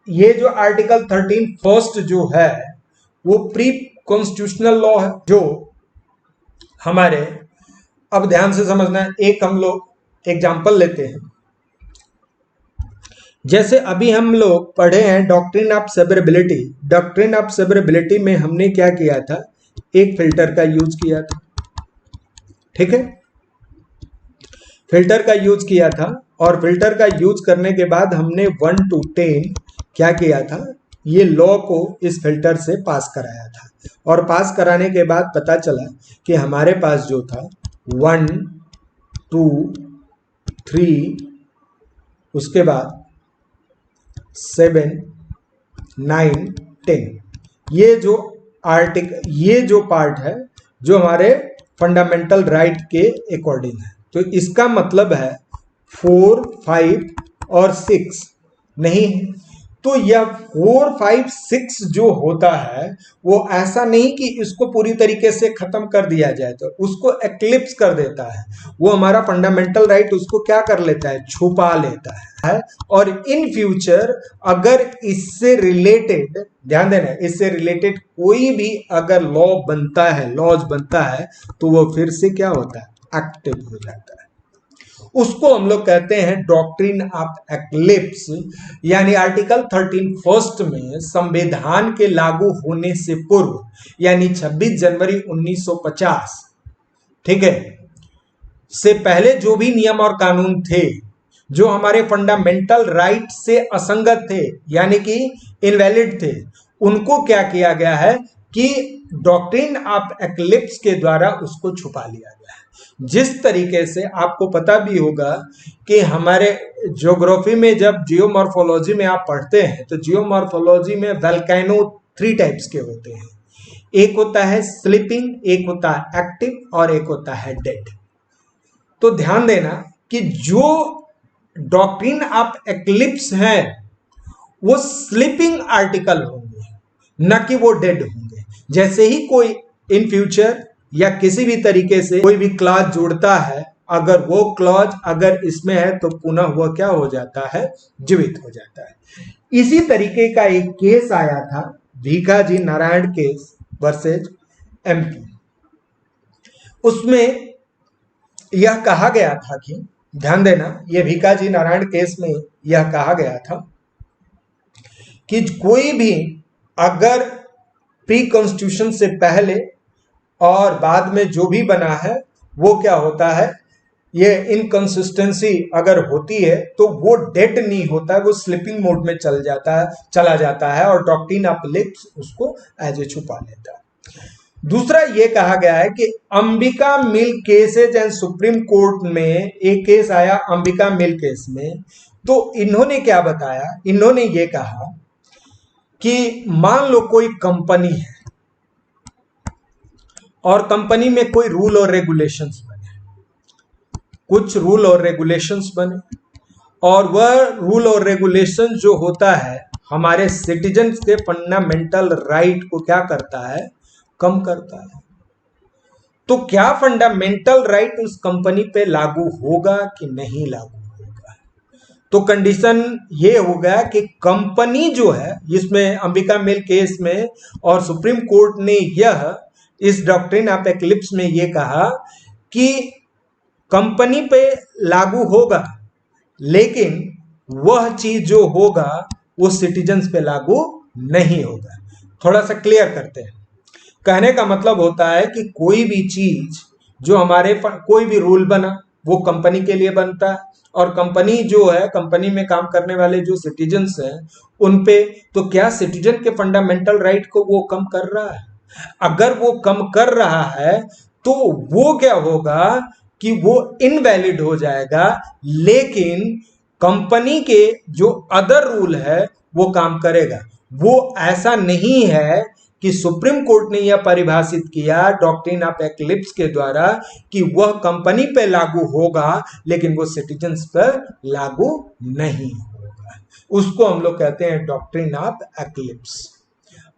ये जो आर्टिकल 13 फर्स्ट जो है वो प्री कॉन्स्टिट्यूशनल लॉ है जो हमारे, अब ध्यान से समझना है, एक हम लोग एग्जांपल लेते हैं जैसे अभी हम लोग पढ़े हैं doctrine of severability. Doctrine of severability में हमने क्या किया था, एक फिल्टर का यूज किया था, ठीक है, फिल्टर का यूज किया था। और फिल्टर का यूज करने के बाद हमने 1 to 10 क्या किया था, ये लॉ को इस फिल्टर से पास कराया था। और पास कराने के बाद पता चला कि हमारे पास जो था 1 2 3, उसके बाद 7 9 10, ये जो पार्ट है जो हमारे फंडामेंटल राइट के अकॉर्डिंग है। तो इसका मतलब है 4 5 और 6 नहीं है। तो यह 4 5 6 जो होता है वो ऐसा नहीं कि इसको पूरी तरीके से खत्म कर दिया जाए, तो उसको एक्लिप्स कर देता है। वो हमारा फंडामेंटल राइट उसको क्या कर लेता है, छुपा लेता है। और इन फ्यूचर अगर इससे रिलेटेड, ध्यान देना, इससे रिलेटेड कोई भी अगर लॉज बनता है तो वो फिर से क्या होता है, एक्टिव हो जाता है। उसको हम लोग कहते हैं डॉक्ट्रिन ऑफ एक्लिप्स। यानी आर्टिकल 13 फर्स्ट में संविधान के लागू होने से पूर्व, यानी 26 जनवरी 1950, ठीक है, से पहले जो भी नियम और कानून थे जो हमारे फंडामेंटल राइट से असंगत थे, यानी कि इनवैलिड थे, उनको क्या किया गया है कि डॉक्ट्रिन ऑफ एक्लिप्स के द्वारा उसको छुपा लिया गया है। जिस तरीके से आपको पता भी होगा कि हमारे ज्योग्राफी में जब जियोमॉर्फोलॉजी में आप पढ़ते हैं तो जियोमॉर्फोलॉजी में वोल्केनो 3 टाइप्स के होते हैं। एक होता है स्लीपिंग, एक होता है एक्टिव और एक होता है डेड। तो ध्यान देना कि जो डॉक्ट्रिन ऑफ एक्लिप्स है वो स्लीपिंग आर्टिकल होंगे, न कि वो डेड होंगे। जैसे ही कोई इन फ्यूचर या किसी भी तरीके से कोई भी क्लॉज जुड़ता है, अगर वो क्लॉज अगर इसमें है तो पुनः वह क्या हो जाता है, जीवित हो जाता है। इसी तरीके का एक केस आया था, Bhikaji Narayan case versus MP. उसमें यह कहा गया था कि, ध्यान देना, यह भीखाजी नारायण केस में यह कहा गया था कि कोई भी अगर प्री कॉन्स्टिट्यूशन से पहले और बाद में जो भी बना है वो क्या होता है, ये इनकंसिस्टेंसी अगर होती है तो वो डेड नहीं होता है, वो स्लीपिंग मोड में चला जाता है और डॉक्ट्रिन ऑफ एक्लिप्स उसको एज ए छुपा लेता है। दूसरा ये कहा गया है कि अंबिका मिल केसेज एंड सुप्रीम कोर्ट में एक केस आया अंबिका मिल केस में। तो इन्होंने क्या बताया, इन्होंने ये कहा कि मान लो कोई कंपनी है और कंपनी में कोई रूल और रेगुलेशंस बने, कुछ रूल और रेगुलेशंस बने, और वह रूल और रेगुलेशन जो होता है हमारे सिटीजन्स के फंडामेंटल राइट को क्या करता है, कम करता है। तो क्या फंडामेंटल राइट उस कंपनी पे लागू होगा कि नहीं लागू होगा? तो कंडीशन ये होगा कि कंपनी जो है, जिसमें अंबिका मिल केस में और सुप्रीम कोर्ट ने यह इस डॉक्ट्रिन ऑफ एक्लिप्स में ये कहा कि कंपनी पे लागू होगा, लेकिन वह चीज जो होगा वो सिटीजन्स पे लागू नहीं होगा। थोड़ा सा क्लियर करते हैं। कहने का मतलब होता है कि कोई भी चीज जो हमारे कोई भी रूल बना वो कंपनी के लिए बनता है, और कंपनी जो है, कंपनी में काम करने वाले जो सिटीजन्स हैं उन पे, तो क्या सिटीजन के फंडामेंटल राइट को वो कम कर रहा है? अगर वो कम कर रहा है तो वो क्या होगा कि वो इनवैलिड हो जाएगा, लेकिन कंपनी के जो अदर रूल है वो काम करेगा। वो ऐसा नहीं है कि सुप्रीम कोर्ट ने यह परिभाषित किया डॉक्ट्रिन ऑफ एक्लिप्स के द्वारा कि वह कंपनी पे लागू होगा लेकिन वो सिटीजन्स पर लागू नहीं होगा। उसको हम लोग कहते हैं डॉक्ट्रिन ऑफ एक्लिप्स।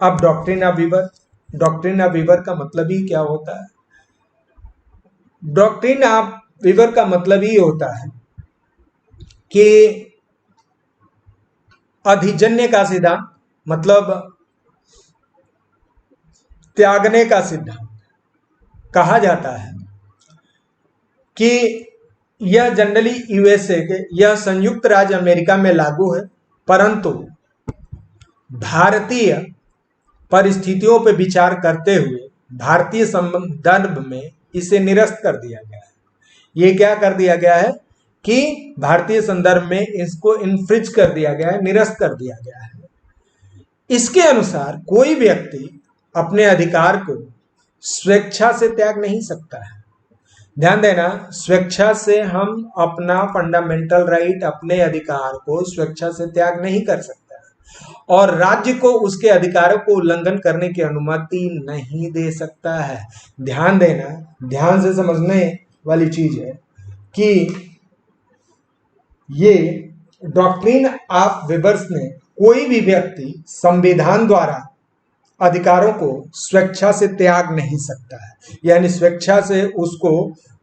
अब doctrine of waiver, doctrine of waiver का मतलब ही क्या होता है? डॉक्ट्रिन ऑफ वीवर का मतलब ही होता है कि अधिजन्य का सिद्धांत, मतलब त्यागने का सिद्धांत। कहा जाता है कि यह जनरली यूएसए के, यह संयुक्त राज्य अमेरिका में लागू है, परंतु भारतीय परिस्थितियों पर विचार करते हुए भारतीय संदर्भ में इसे निरस्त कर दिया गया है। ये क्या कर दिया गया है कि भारतीय संदर्भ में इसको इन्फ्रिज कर दिया गया है, निरस्त कर दिया गया है। इसके अनुसार कोई व्यक्ति अपने अधिकार को स्वेच्छा से त्याग नहीं सकता है। ध्यान देना, स्वेच्छा से हम अपना फंडामेंटल राइट, अपने अधिकार को स्वेच्छा से त्याग नहीं कर सकता, और राज्य को उसके अधिकारों को उल्लंघन करने की अनुमति नहीं दे सकता है। ध्यान देना, ध्यान से समझने वाली चीज है कि ये डॉक्ट्रिन ऑफ वेबर्स ने कोई भी व्यक्ति संविधान द्वारा अधिकारों को स्वेच्छा से त्याग नहीं सकता है, यानी स्वेच्छा से उसको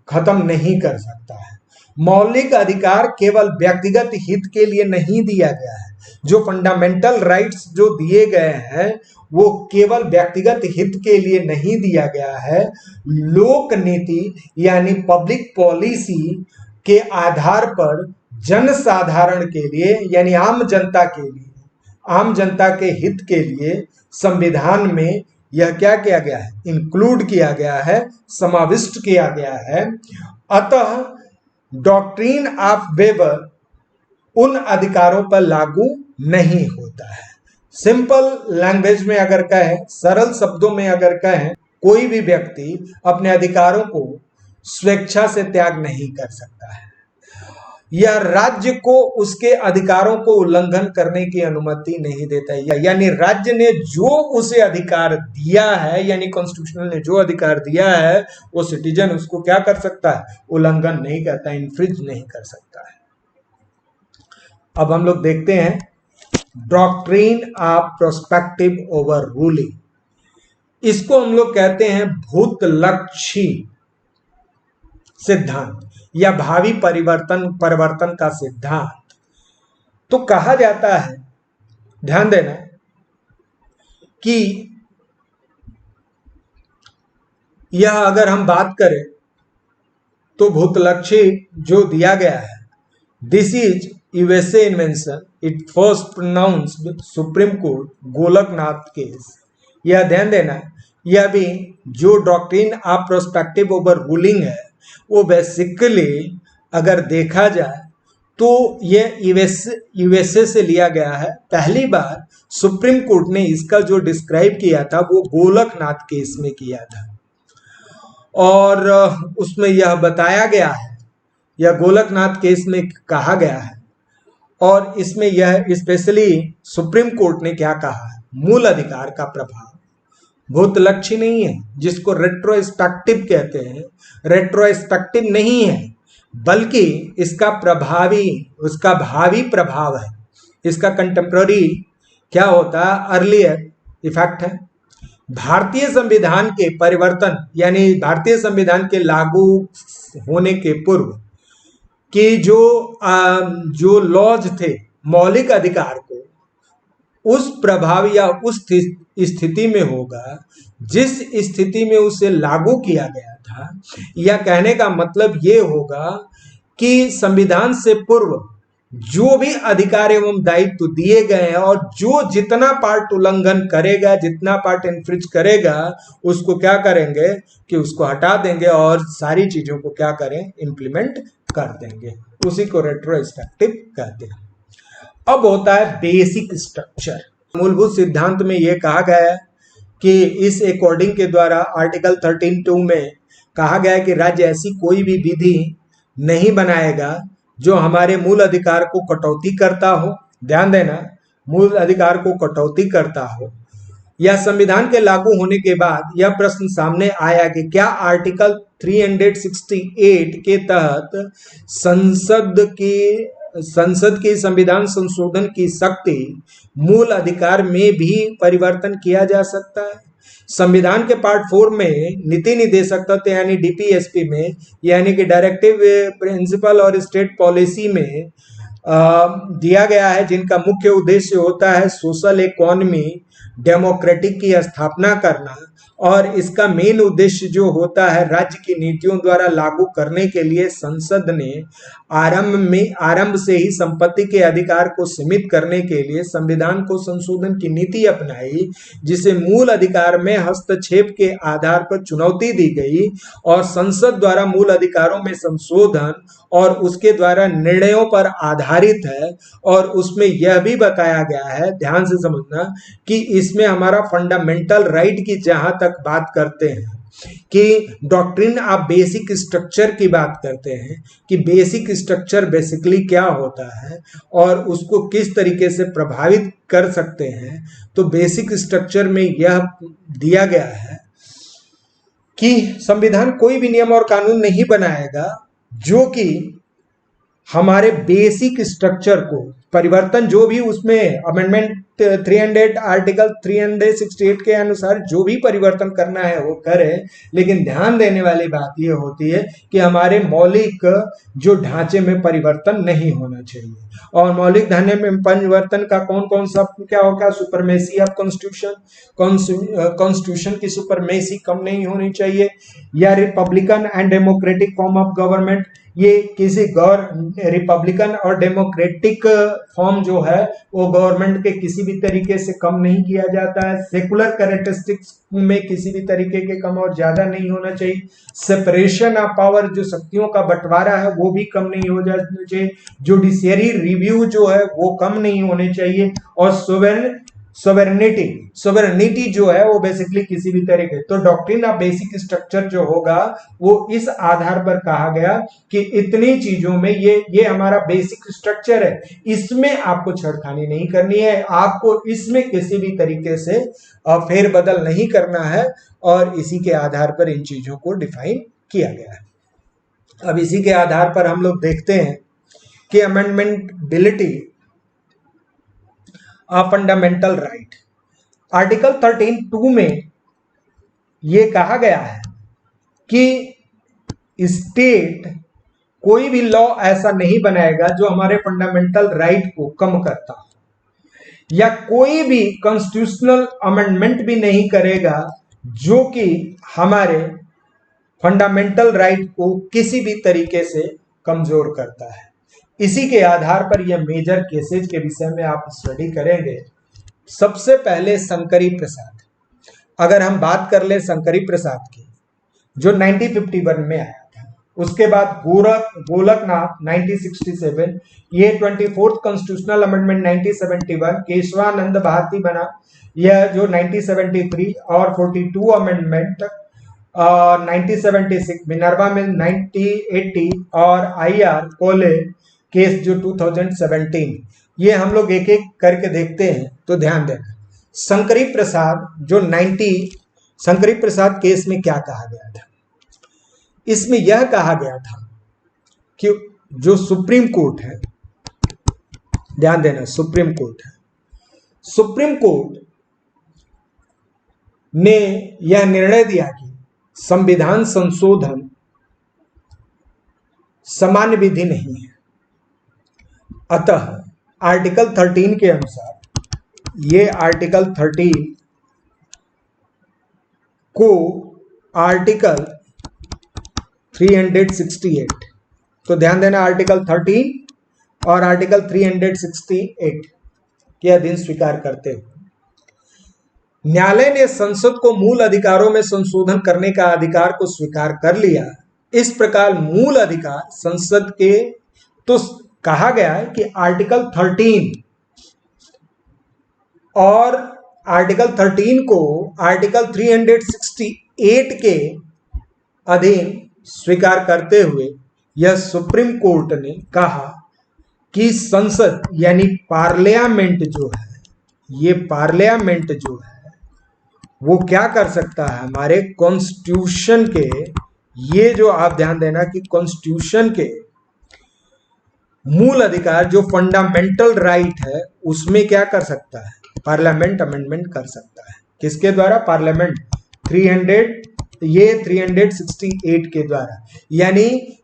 खत्म नहीं कर सकता है। मौलिक अधिकार केवल व्यक्तिगत हित के लिए नहीं दिया गया है। जो फंडामेंटल राइट्स जो दिए गए हैं वो केवल व्यक्तिगत हित के लिए नहीं दिया गया है, लोक नीति यानी पब्लिक पॉलिसी के आधार पर जनसाधारण के लिए, यानी आम जनता के लिए, आम जनता के हित के लिए संविधान में यह क्या किया गया है, इंक्लूड किया गया है, समाविष्ट किया गया है। अतः डॉक्ट्रिन ऑफ वेबर उन अधिकारों पर लागू नहीं होता है। सिंपल लैंग्वेज में अगर कहें, सरल शब्दों में अगर कहें, कोई भी व्यक्ति अपने अधिकारों को स्वेच्छा से त्याग नहीं कर सकता है। यह राज्य को उसके अधिकारों को उल्लंघन करने की अनुमति नहीं देता है, यानी राज्य ने जो उसे अधिकार दिया है, यानी कॉन्स्टिट्यूशनल ने जो अधिकार दिया है, वो सिटीजन उसको क्या कर सकता है, उल्लंघन नहीं करता, इन्फ्रिज नहीं कर सकता है। अब हम लोग देखते हैं doctrine of prospective over ruling. इसको हम लोग कहते हैं भूतलक्षी सिद्धांत या भावी परिवर्तन का सिद्धांत। तो कहा जाता है, ध्यान देना, कि यह अगर हम बात करें तो भूतलक्षी जो दिया गया है, this is USA invention, it first pronounced supreme court Golaknath case. यह ध्यान देना, यह भी जो doctrine of prospective over ruling है वो बेसिकली अगर देखा जाए तो यह यूएसए से लिया गया है। पहली बार सुप्रीम कोर्ट ने इसका जो डिस्क्राइब किया था वो गोलकनाथ केस में किया था, और उसमें यह बताया गया है, यह गोलकनाथ केस में कहा गया है, और इसमें यह स्पेशली सुप्रीम कोर्ट ने क्या कहा है, मूल अधिकार का प्रभाव भूतलक्षी नहीं है, जिसको रेट्रोस्पेक्टिव कहते हैं, रेट्रोस्पेक्टिव नहीं है, बल्कि इसका उसका भावी प्रभाव है। इसका कंटेम्प्ररी क्या होता है, अर्लियर इफेक्ट है। भारतीय संविधान के परिवर्तन, यानी भारतीय संविधान के लागू होने के पूर्व कि जो लॉज थे, मौलिक अधिकार को उस प्रभाव या उस स्थिति में होगा जिस स्थिति में उसे लागू किया गया था, या कहने का मतलब ये होगा कि संविधान से पूर्व जो भी अधिकार एवं दायित्व दिए गए हैं और जो जितना पार्ट उल्लंघन करेगा, जितना पार्ट इन्फ्रिज करेगा, उसको क्या करेंगे कि उसको हटा देंगे और सारी चीजों को क्या करें, इम्प्लीमेंट कर देंगे। उसी को रेट्रोस्पेक्टिव कहते हैं। अब होता है बेसिक स्ट्रक्चर। मूलभूत सिद्धांत में यह कहा गया है कि इस अकॉर्डिंग के द्वारा आर्टिकल 13(2) में कहा गया है कि राज्य ऐसी कोई भी विधि नहीं बनाएगा जो हमारे मूल अधिकार को कटौती करता हो। ध्यान देना, मूल अधिकार को कटौती करता हो। यह संविधान के लागू होने के बाद यह प्रश्न सामने आया कि क्या आर्टिकल 368 के तहत संसद की संविधान संशोधन की शक्ति मूल अधिकार में भी परिवर्तन किया जा सकता है। संविधान के पार्ट 4 में नीति निर्देशक तत्व यानी डीपीएसपी में, यानी कि डायरेक्टिव प्रिंसिपल और स्टेट पॉलिसी में दिया गया है, जिनका मुख्य उद्देश्य होता है सोशल इकोनॉमी डेमोक्रेटिक की स्थापना करना, और इसका मेन उद्देश्य जो होता है राज्य की नीतियों द्वारा लागू करने के लिए संसद ने आरंभ से ही संपत्ति के अधिकार को सीमित करने के लिए संविधान को संशोधन की नीति अपनाई, जिसे मूल अधिकार में हस्तक्षेप के आधार पर चुनौती दी गई और संसद द्वारा मूल अधिकारों में संशोधन और उसके द्वारा निर्णयों पर आधारित है। और उसमें यह भी बताया गया है, ध्यान से समझना, कि इसमें हमारा फंडामेंटल राइट की जहां तक बात करते हैं कि डॉक्ट्रिन ऑफ बेसिक स्ट्रक्चर की बात करते हैं कि बेसिक स्ट्रक्चर बेसिकली क्या होता है और उसको किस तरीके से प्रभावित कर सकते हैं, तो बेसिक स्ट्रक्चर में यह दिया गया है कि संविधान कोई भी नियम और कानून नहीं बनाएगा जो कि हमारे बेसिक स्ट्रक्चर को परिवर्तन, जो भी उसमें अमेंडमेंट 300 आर्टिकल 368 के अनुसार जो भी परिवर्तन करना है वो करे, लेकिन ध्यान देने वाली बात ये होती है कि हमारे मौलिक जो ढांचे में परिवर्तन नहीं होना चाहिए। और मौलिक ढांचे में परिवर्तन का कौन कौन सा क्या होगा? सुपरमेसी ऑफ कॉन्स्टिट्यूशन, कॉन्स्टिट्यूशन की सुपरमेसी कम नहीं होनी चाहिए, या Republican and democratic form of government, ये किसी रिपब्लिकन और डेमोक्रेटिक फॉर्म जो है वो गवर्नमेंट के किसी भी तरीके से कम नहीं किया जाता है। सेकुलर कैरेक्टरिस्टिक्स में किसी भी तरीके के कम और ज्यादा नहीं होना चाहिए। सेपरेशन ऑफ पावर, जो शक्तियों का बंटवारा है वो भी कम नहीं हो जाना चाहिए। जुडिशियरी रिव्यू जो है वो कम नहीं होने चाहिए। और सोवेरेनिटी जो है वो बेसिकली किसी भी तरीके, तो डॉक्ट्रिन ऑफ बेसिक स्ट्रक्चर जो होगा वो इस आधार पर कहा गया कि इतनी चीजों में ये हमारा बेसिक स्ट्रक्चर है, इसमें आपको छेड़खानी नहीं करनी है, आपको इसमें किसी भी तरीके से फेरबदल नहीं करना है, और इसी के आधार पर इन चीजों को डिफाइन किया गया है। अब इसी के आधार पर हम लोग देखते हैं कि अमेंडमेंटेबिलिटी फंडामेंटल राइट, आर्टिकल 13(2) में यह कहा गया है कि स्टेट कोई भी लॉ ऐसा नहीं बनाएगा जो हमारे फंडामेंटल राइट को कम करता हो, या कोई भी कॉन्स्टिट्यूशनल अमेंडमेंट भी नहीं करेगा जो कि हमारे फंडामेंटल राइट को किसी भी तरीके से कमजोर करता है। इसी के आधार पर यह मेजर केसेज के विषय में आप स्टडी करेंगे। सबसे पहले शंकरी प्रसाद, अगर हम बात कर ले शंकरी प्रसाद की, जो 1951 में आया था, उसके बाद गोलकनाथ 1967, ये 24th constitutional amendment 1971, Keshavananda Bharti बना यह जो 1973, और 42 अमेंडमेंट 1976, मिनर्वा में 1980, और IR कोले केस जो 2017, ये हम लोग एक एक करके देखते हैं। तो ध्यान देना, शंकरी प्रसाद केस में क्या कहा गया था? इसमें यह कहा गया था कि जो सुप्रीम कोर्ट है, ध्यान देना, सुप्रीम कोर्ट ने यह निर्णय दिया कि संविधान संशोधन सामान्य विधि नहीं है, अतः आर्टिकल 13 के अनुसार, ये आर्टिकल 13 को आर्टिकल 368, तो ध्यान देना, आर्टिकल 13 और आर्टिकल 368 के अधीन स्वीकार करते हैं। न्यायालय ने संसद को मूल अधिकारों में संशोधन करने का अधिकार को स्वीकार कर लिया। इस प्रकार मूल अधिकार संसद के, तो कहा गया है कि आर्टिकल 13 और आर्टिकल 13 को आर्टिकल 368 के अधीन स्वीकार करते हुए यह सुप्रीम कोर्ट ने कहा कि संसद यानी पार्लियामेंट जो है, ये पार्लियामेंट जो है वो क्या कर सकता है, हमारे कॉन्स्टिट्यूशन के, ये जो आप ध्यान देना कि कॉन्स्टिट्यूशन के मूल अधिकार जो फंडामेंटल राइट है उसमें क्या कर सकता है, पार्लियामेंट अमेंडमेंट कर सकता है। किसके द्वारा? पार्लियामेंट 368 के द्वारा। यानी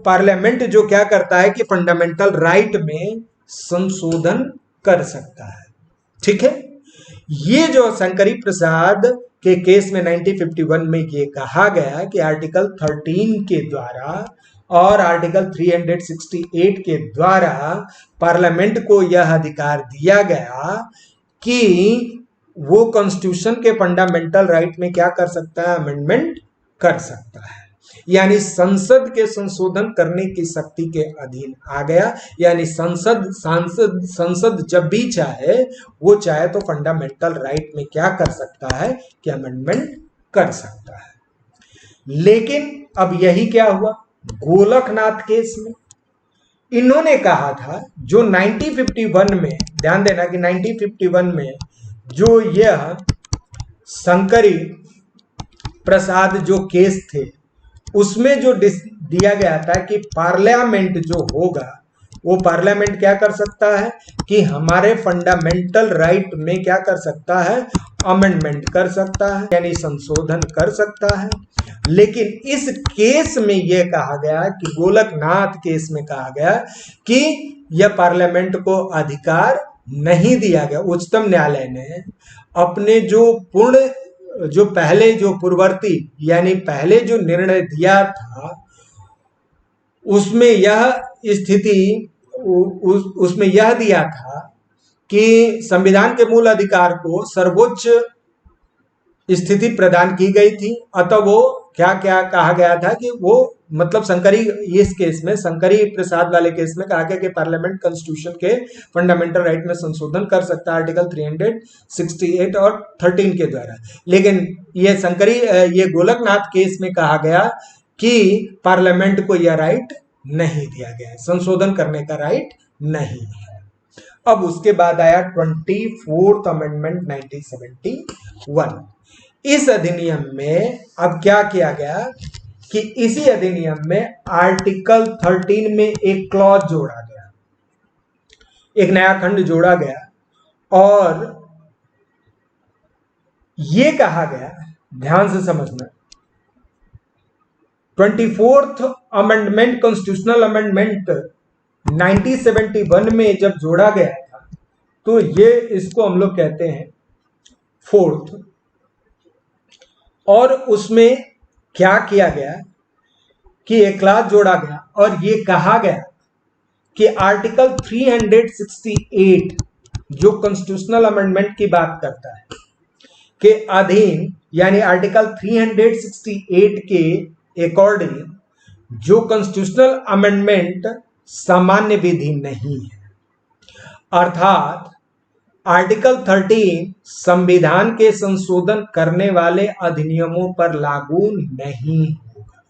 पार्लियामेंट जो क्या करता है कि फंडामेंटल राइट में संशोधन कर सकता है। ठीक है, ये जो शंकरी प्रसाद के केस में 1951 में ये कहा गया कि आर्टिकल 13 के द्वारा और आर्टिकल 368 के द्वारा पार्लियामेंट को यह अधिकार दिया गया कि वो कॉन्स्टिट्यूशन के फंडामेंटल राइट में क्या कर सकता है, अमेंडमेंट कर सकता है। यानी संसद के संशोधन करने की शक्ति के अधीन आ गया। यानी संसद जब भी चाहे, वो चाहे तो फंडामेंटल राइट में क्या कर सकता है कि अमेंडमेंट कर सकता है। लेकिन अब यही क्या हुआ, गोलकनाथ केस में इन्होंने कहा था, जो 1951 में, ध्यान देना कि 1951 में जो यह शंकरी प्रसाद जो केस थे, उसमें जो दिया गया था कि पार्लियामेंट जो होगा, वो पार्लियामेंट क्या कर सकता है कि हमारे फंडामेंटल राइट में क्या कर सकता है, अमेंडमेंट कर सकता है, यानी संशोधन कर सकता है। लेकिन इस केस में यह कहा गया कि गोलकनाथ केस में कहा गया कि यह पार्लियामेंट को अधिकार नहीं दिया गया। उच्चतम न्यायालय ने अपने जो पहले जो पूर्ववर्ती यानी पहले जो निर्णय दिया था, उसमें यह स्थिति उसमें यह दिया था कि संविधान के मूल अधिकार को सर्वोच्च स्थिति प्रदान की गई थी। अतः वो क्या क्या कहा गया था कि वो मतलब इस केस में शंकरी प्रसाद वाले केस में कहा गया कि पार्लियामेंट कॉन्स्टिट्यूशन के फंडामेंटल राइट में संशोधन कर सकता है आर्टिकल 368 और 13 के द्वारा। लेकिन ये गोलकनाथ केस में कहा गया कि पार्लियामेंट को यह राइट नहीं दिया गया है, संशोधन करने का राइट नहीं है। अब उसके बाद आया 24th अमेंडमेंट 1971। इस अधिनियम में अब क्या किया गया कि इसी अधिनियम में आर्टिकल 13 में एक क्लॉज जोड़ा गया, एक नया खंड जोड़ा गया और यह कहा गया, ध्यान से समझना, 24th अमेंडमेंट कॉन्स्टिट्यूशनल अमेंडमेंट 1971 में जब जोड़ा गया था, तो ये इसको हम लोग कहते हैं फोर्थ। और उसमें क्या किया गया कि एक क्लॉज जोड़ा गया और ये कहा गया कि आर्टिकल 368 जो कॉन्स्टिट्यूशनल अमेंडमेंट की बात करता है के अधीन, यानी आर्टिकल 368 के अकॉर्डिंग जो कॉन्स्टिट्यूशनल अमेंडमेंट सामान्य विधि नहीं है, अर्थात आर्टिकल 13 संविधान के संशोधन करने वाले अधिनियमों पर लागू नहीं होगा।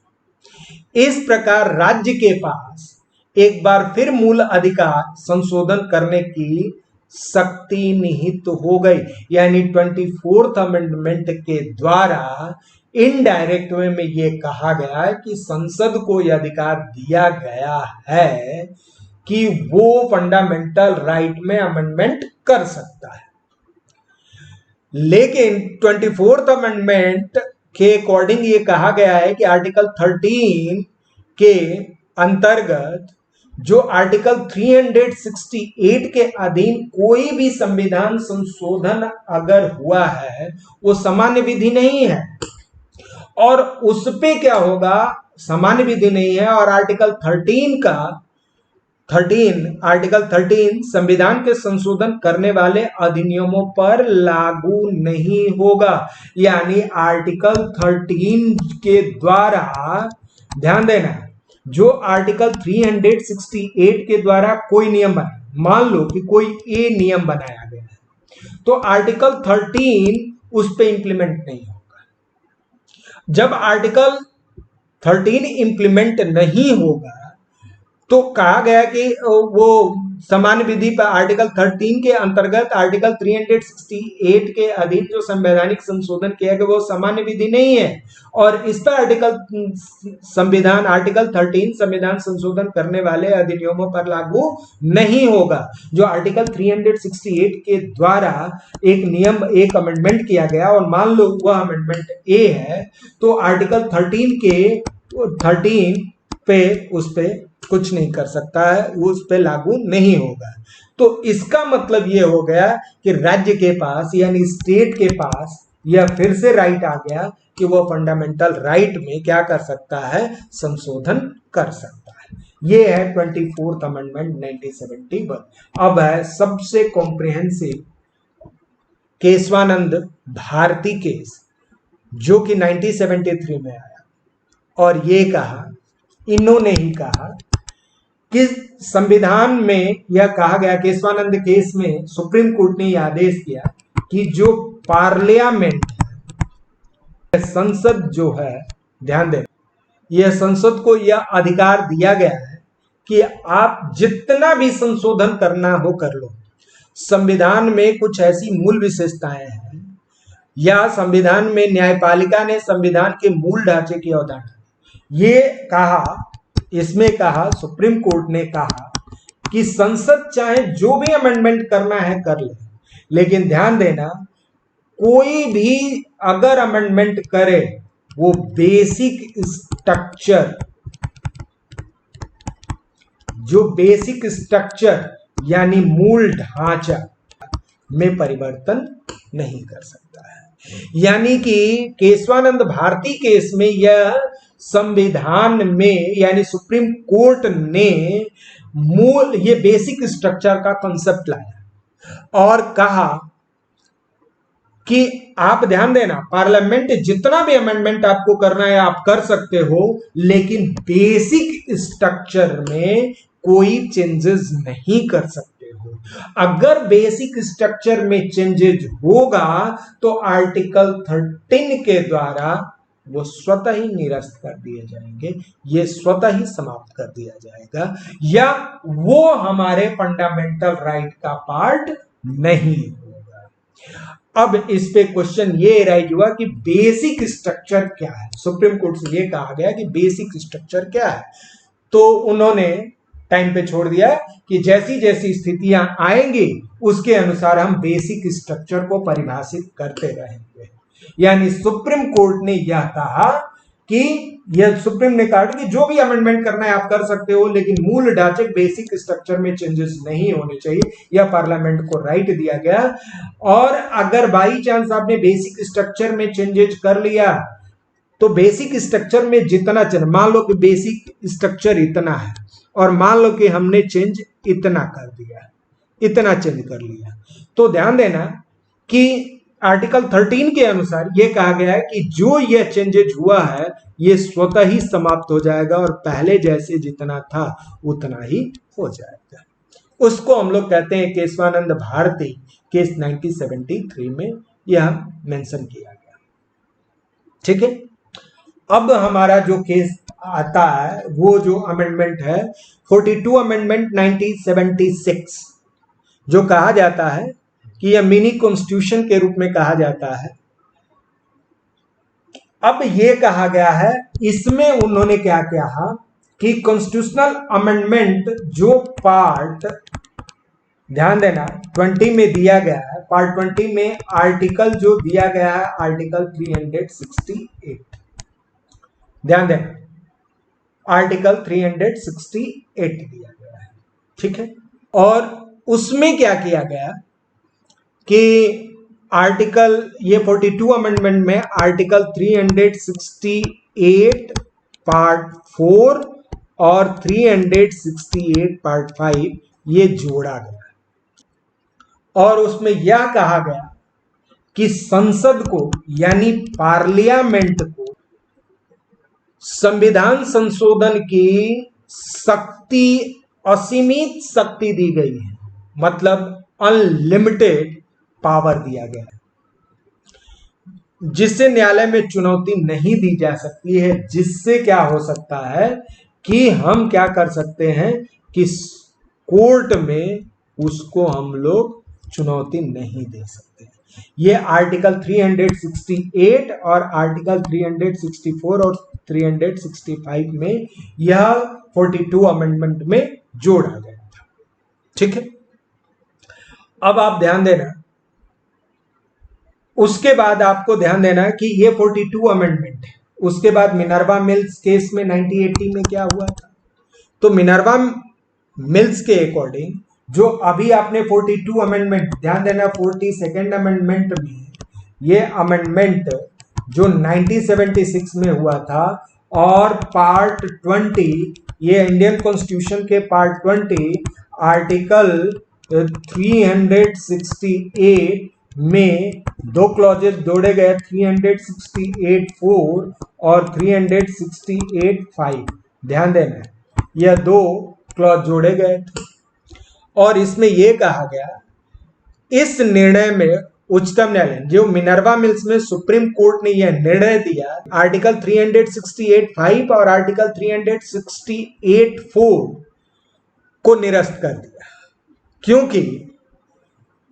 इस प्रकार राज्य के पास एक बार फिर मूल अधिकार संशोधन करने की शक्ति निहित हो गई। यानी 24th अमेंडमेंट के द्वारा इनडायरेक्ट वे में यह कहा गया है कि संसद को यह अधिकार दिया गया है कि वो फंडामेंटल राइट में अमेंडमेंट कर सकता है। लेकिन 24th अमेंडमेंट के अकॉर्डिंग ये कहा गया है कि आर्टिकल 13 के अंतर्गत जो आर्टिकल 368 के अधीन कोई भी संविधान संशोधन अगर हुआ है, वो सामान्य विधि नहीं है और उस पे क्या होगा, सामान्य विधि नहीं है। और आर्टिकल 13 संविधान के संशोधन करने वाले अधिनियमों पर लागू नहीं होगा। यानी आर्टिकल 13 के द्वारा, ध्यान देना, जो आर्टिकल 368 के द्वारा कोई नियम बना, मान लो कि कोई ए नियम बनाया गया है, तो आर्टिकल 13 उस पे इंप्लीमेंट नहीं होगा। जब आर्टिकल 13 इंप्लीमेंट नहीं होगा तो कहा गया कि वो सामान्य विधि पर आर्टिकल 13 के अंतर्गत आर्टिकल 368 के अधीन जो संवैधानिक संशोधन किया गया वो सामान्य विधि नहीं है और इस पर आर्टिकल 13 संविधान संशोधन करने वाले अधिनियमों पर लागू नहीं होगा। जो आर्टिकल 368 के द्वारा एक अमेंडमेंट किया गया और मान लो वह अमेंडमेंट ए है, तो आर्टिकल 13 पे उस पे कुछ नहीं कर सकता है, वो उस पे लागू नहीं होगा। तो इसका मतलब ये हो गया कि राज्य के पास यानी स्टेट के पास यह फिर से राइट आ गया कि वो फंडामेंटल राइट में क्या कर सकता है, संशोधन कर सकता है। ये है 24th अमेंडमेंट 1971। अब है सबसे कॉम्प्रिहेंसिव केशवानंद भारती केस, जो कि 1973 में आया, और ये कहा, इन्होंने ही कहा कि संविधान में यह कहा गया, केशवानंद केस में सुप्रीम कोर्ट ने यह आदेश किया कि जो पार्लियामेंट है, संसद जो है, ध्यान दें, यह संसद को यह अधिकार दिया गया है कि आप जितना भी संशोधन करना हो कर लो। संविधान में कुछ ऐसी मूल विशेषताएं हैं, या संविधान में न्यायपालिका ने संविधान के मूल ढांचे की अवधारणा ये कहा, इसमें कहा, सुप्रीम कोर्ट ने कहा कि संसद चाहे जो भी अमेंडमेंट करना है कर ले, लेकिन ध्यान देना, कोई भी अगर अमेंडमेंट करे वो बेसिक स्ट्रक्चर, जो बेसिक स्ट्रक्चर यानी मूल ढांचा में परिवर्तन नहीं कर सकता है। यानी कि केशवानंद भारती केस में यह संविधान में यानी सुप्रीम कोर्ट ने मूल ये बेसिक स्ट्रक्चर का कंसेप्ट लाया और कहा कि आप ध्यान देना, पार्लियामेंट जितना भी अमेंडमेंट आपको करना है आप कर सकते हो, लेकिन बेसिक स्ट्रक्चर में कोई चेंजेस नहीं कर सकते हो। अगर बेसिक स्ट्रक्चर में चेंजेस होगा तो आर्टिकल 13 के द्वारा वो स्वतः ही निरस्त कर दिए जाएंगे, ये स्वतः ही समाप्त कर दिया जाएगा, या वो हमारे फंडामेंटल राइट का पार्ट नहीं होगा। अब इस पे क्वेश्चन ये राइज हुआ कि बेसिक स्ट्रक्चर क्या है। सुप्रीम कोर्ट से ये कहा गया कि बेसिक स्ट्रक्चर क्या है, तो उन्होंने टाइम पे छोड़ दिया कि जैसी जैसी स्थितियां आएंगी उसके अनुसार हम बेसिक स्ट्रक्चर को परिभाषित करते रहेंगे। यानी सुप्रीम कोर्ट ने यह कहा कि यह सुप्रीम ने कहा कि जो भी अमेंडमेंट करना है आप कर सकते हो, लेकिन मूल ढांचे बेसिक स्ट्रक्चर में चेंजेस नहीं होने चाहिए, यह पार्लियामेंट को राइट दिया गया। और अगर बाई चांस आपने बेसिक स्ट्रक्चर में चेंजेस कर लिया तो बेसिक स्ट्रक्चर में जितना चेंज, मान लो कि बेसिक स्ट्रक्चर इतना है और मान लो कि हमने चेंज इतना कर दिया, इतना चेंज कर लिया, तो ध्यान देना कि आर्टिकल 13 के अनुसार यह कहा गया है कि जो यह चेंजेज हुआ है ये स्वतः ही समाप्त हो जाएगा और पहले जैसे जितना था उतना ही हो जाएगा। उसको हम लोग कहते हैं केशवानंद भारती केस 1973 में यह मेंशन किया गया। ठीक है, अब हमारा जो केस आता है वो जो अमेंडमेंट है 42 अमेंडमेंट 1976, जो कहा जाता है कि यह मिनी कॉन्स्टिट्यूशन के रूप में कहा जाता है। अब यह कहा गया है, इसमें उन्होंने क्या कहा कि कॉन्स्टिट्यूशनल अमेंडमेंट जो पार्ट, ध्यान देना, 20 में दिया गया है, पार्ट 20 में आर्टिकल जो दिया गया है आर्टिकल 368, ध्यान देना, आर्टिकल 368 दिया गया है। ठीक है, और उसमें क्या किया गया कि आर्टिकल, ये 42 अमेंडमेंट में आर्टिकल 368 पार्ट 4 और 368 पार्ट 5 ये जोड़ा गया और उसमें यह कहा गया कि संसद को यानी पार्लियामेंट को संविधान संशोधन की शक्ति, असीमित शक्ति दी गई है, मतलब अनलिमिटेड पावर दिया गया है, जिससे न्यायालय में चुनौती नहीं दी जा सकती है, जिससे क्या हो सकता है कि हम क्या कर सकते हैं कि कोर्ट में उसको हम लोग चुनौती नहीं दे सकते। ये आर्टिकल 368 और आर्टिकल 364 और 365 में यह 42 अमेंडमेंट में जोड़ा गया था। ठीक है, अब आप ध्यान देना, उसके बाद आपको ध्यान देना कि ये 42 अमेंडमेंट है। उसके बाद मिनर्वा मिल्स केस में 1980 में क्या हुआ था, तो मिनर्वा मिल्स के अकॉर्डिंग जो अभी आपने 42 अमेंडमेंट, ध्यान देना 42nd अमेंडमेंट में ये अमेंडमेंट जो 1976 में हुआ था, और पार्ट 20, ये इंडियन कॉन्स्टिट्यूशन के पार्ट 20 आर्टिकल 368 में दो क्लॉजेस जोड़े गए, 368(4) और 368(5). ध्यान देना, यह दो क्लॉज जोड़े गए थे और इसमें यह कहा गया, इस निर्णय में उच्चतम न्यायालय, जो मिनर्वा मिल्स में सुप्रीम कोर्ट ने यह निर्णय दिया, आर्टिकल 368(5) और आर्टिकल 368(4) को निरस्त कर दिया, क्योंकि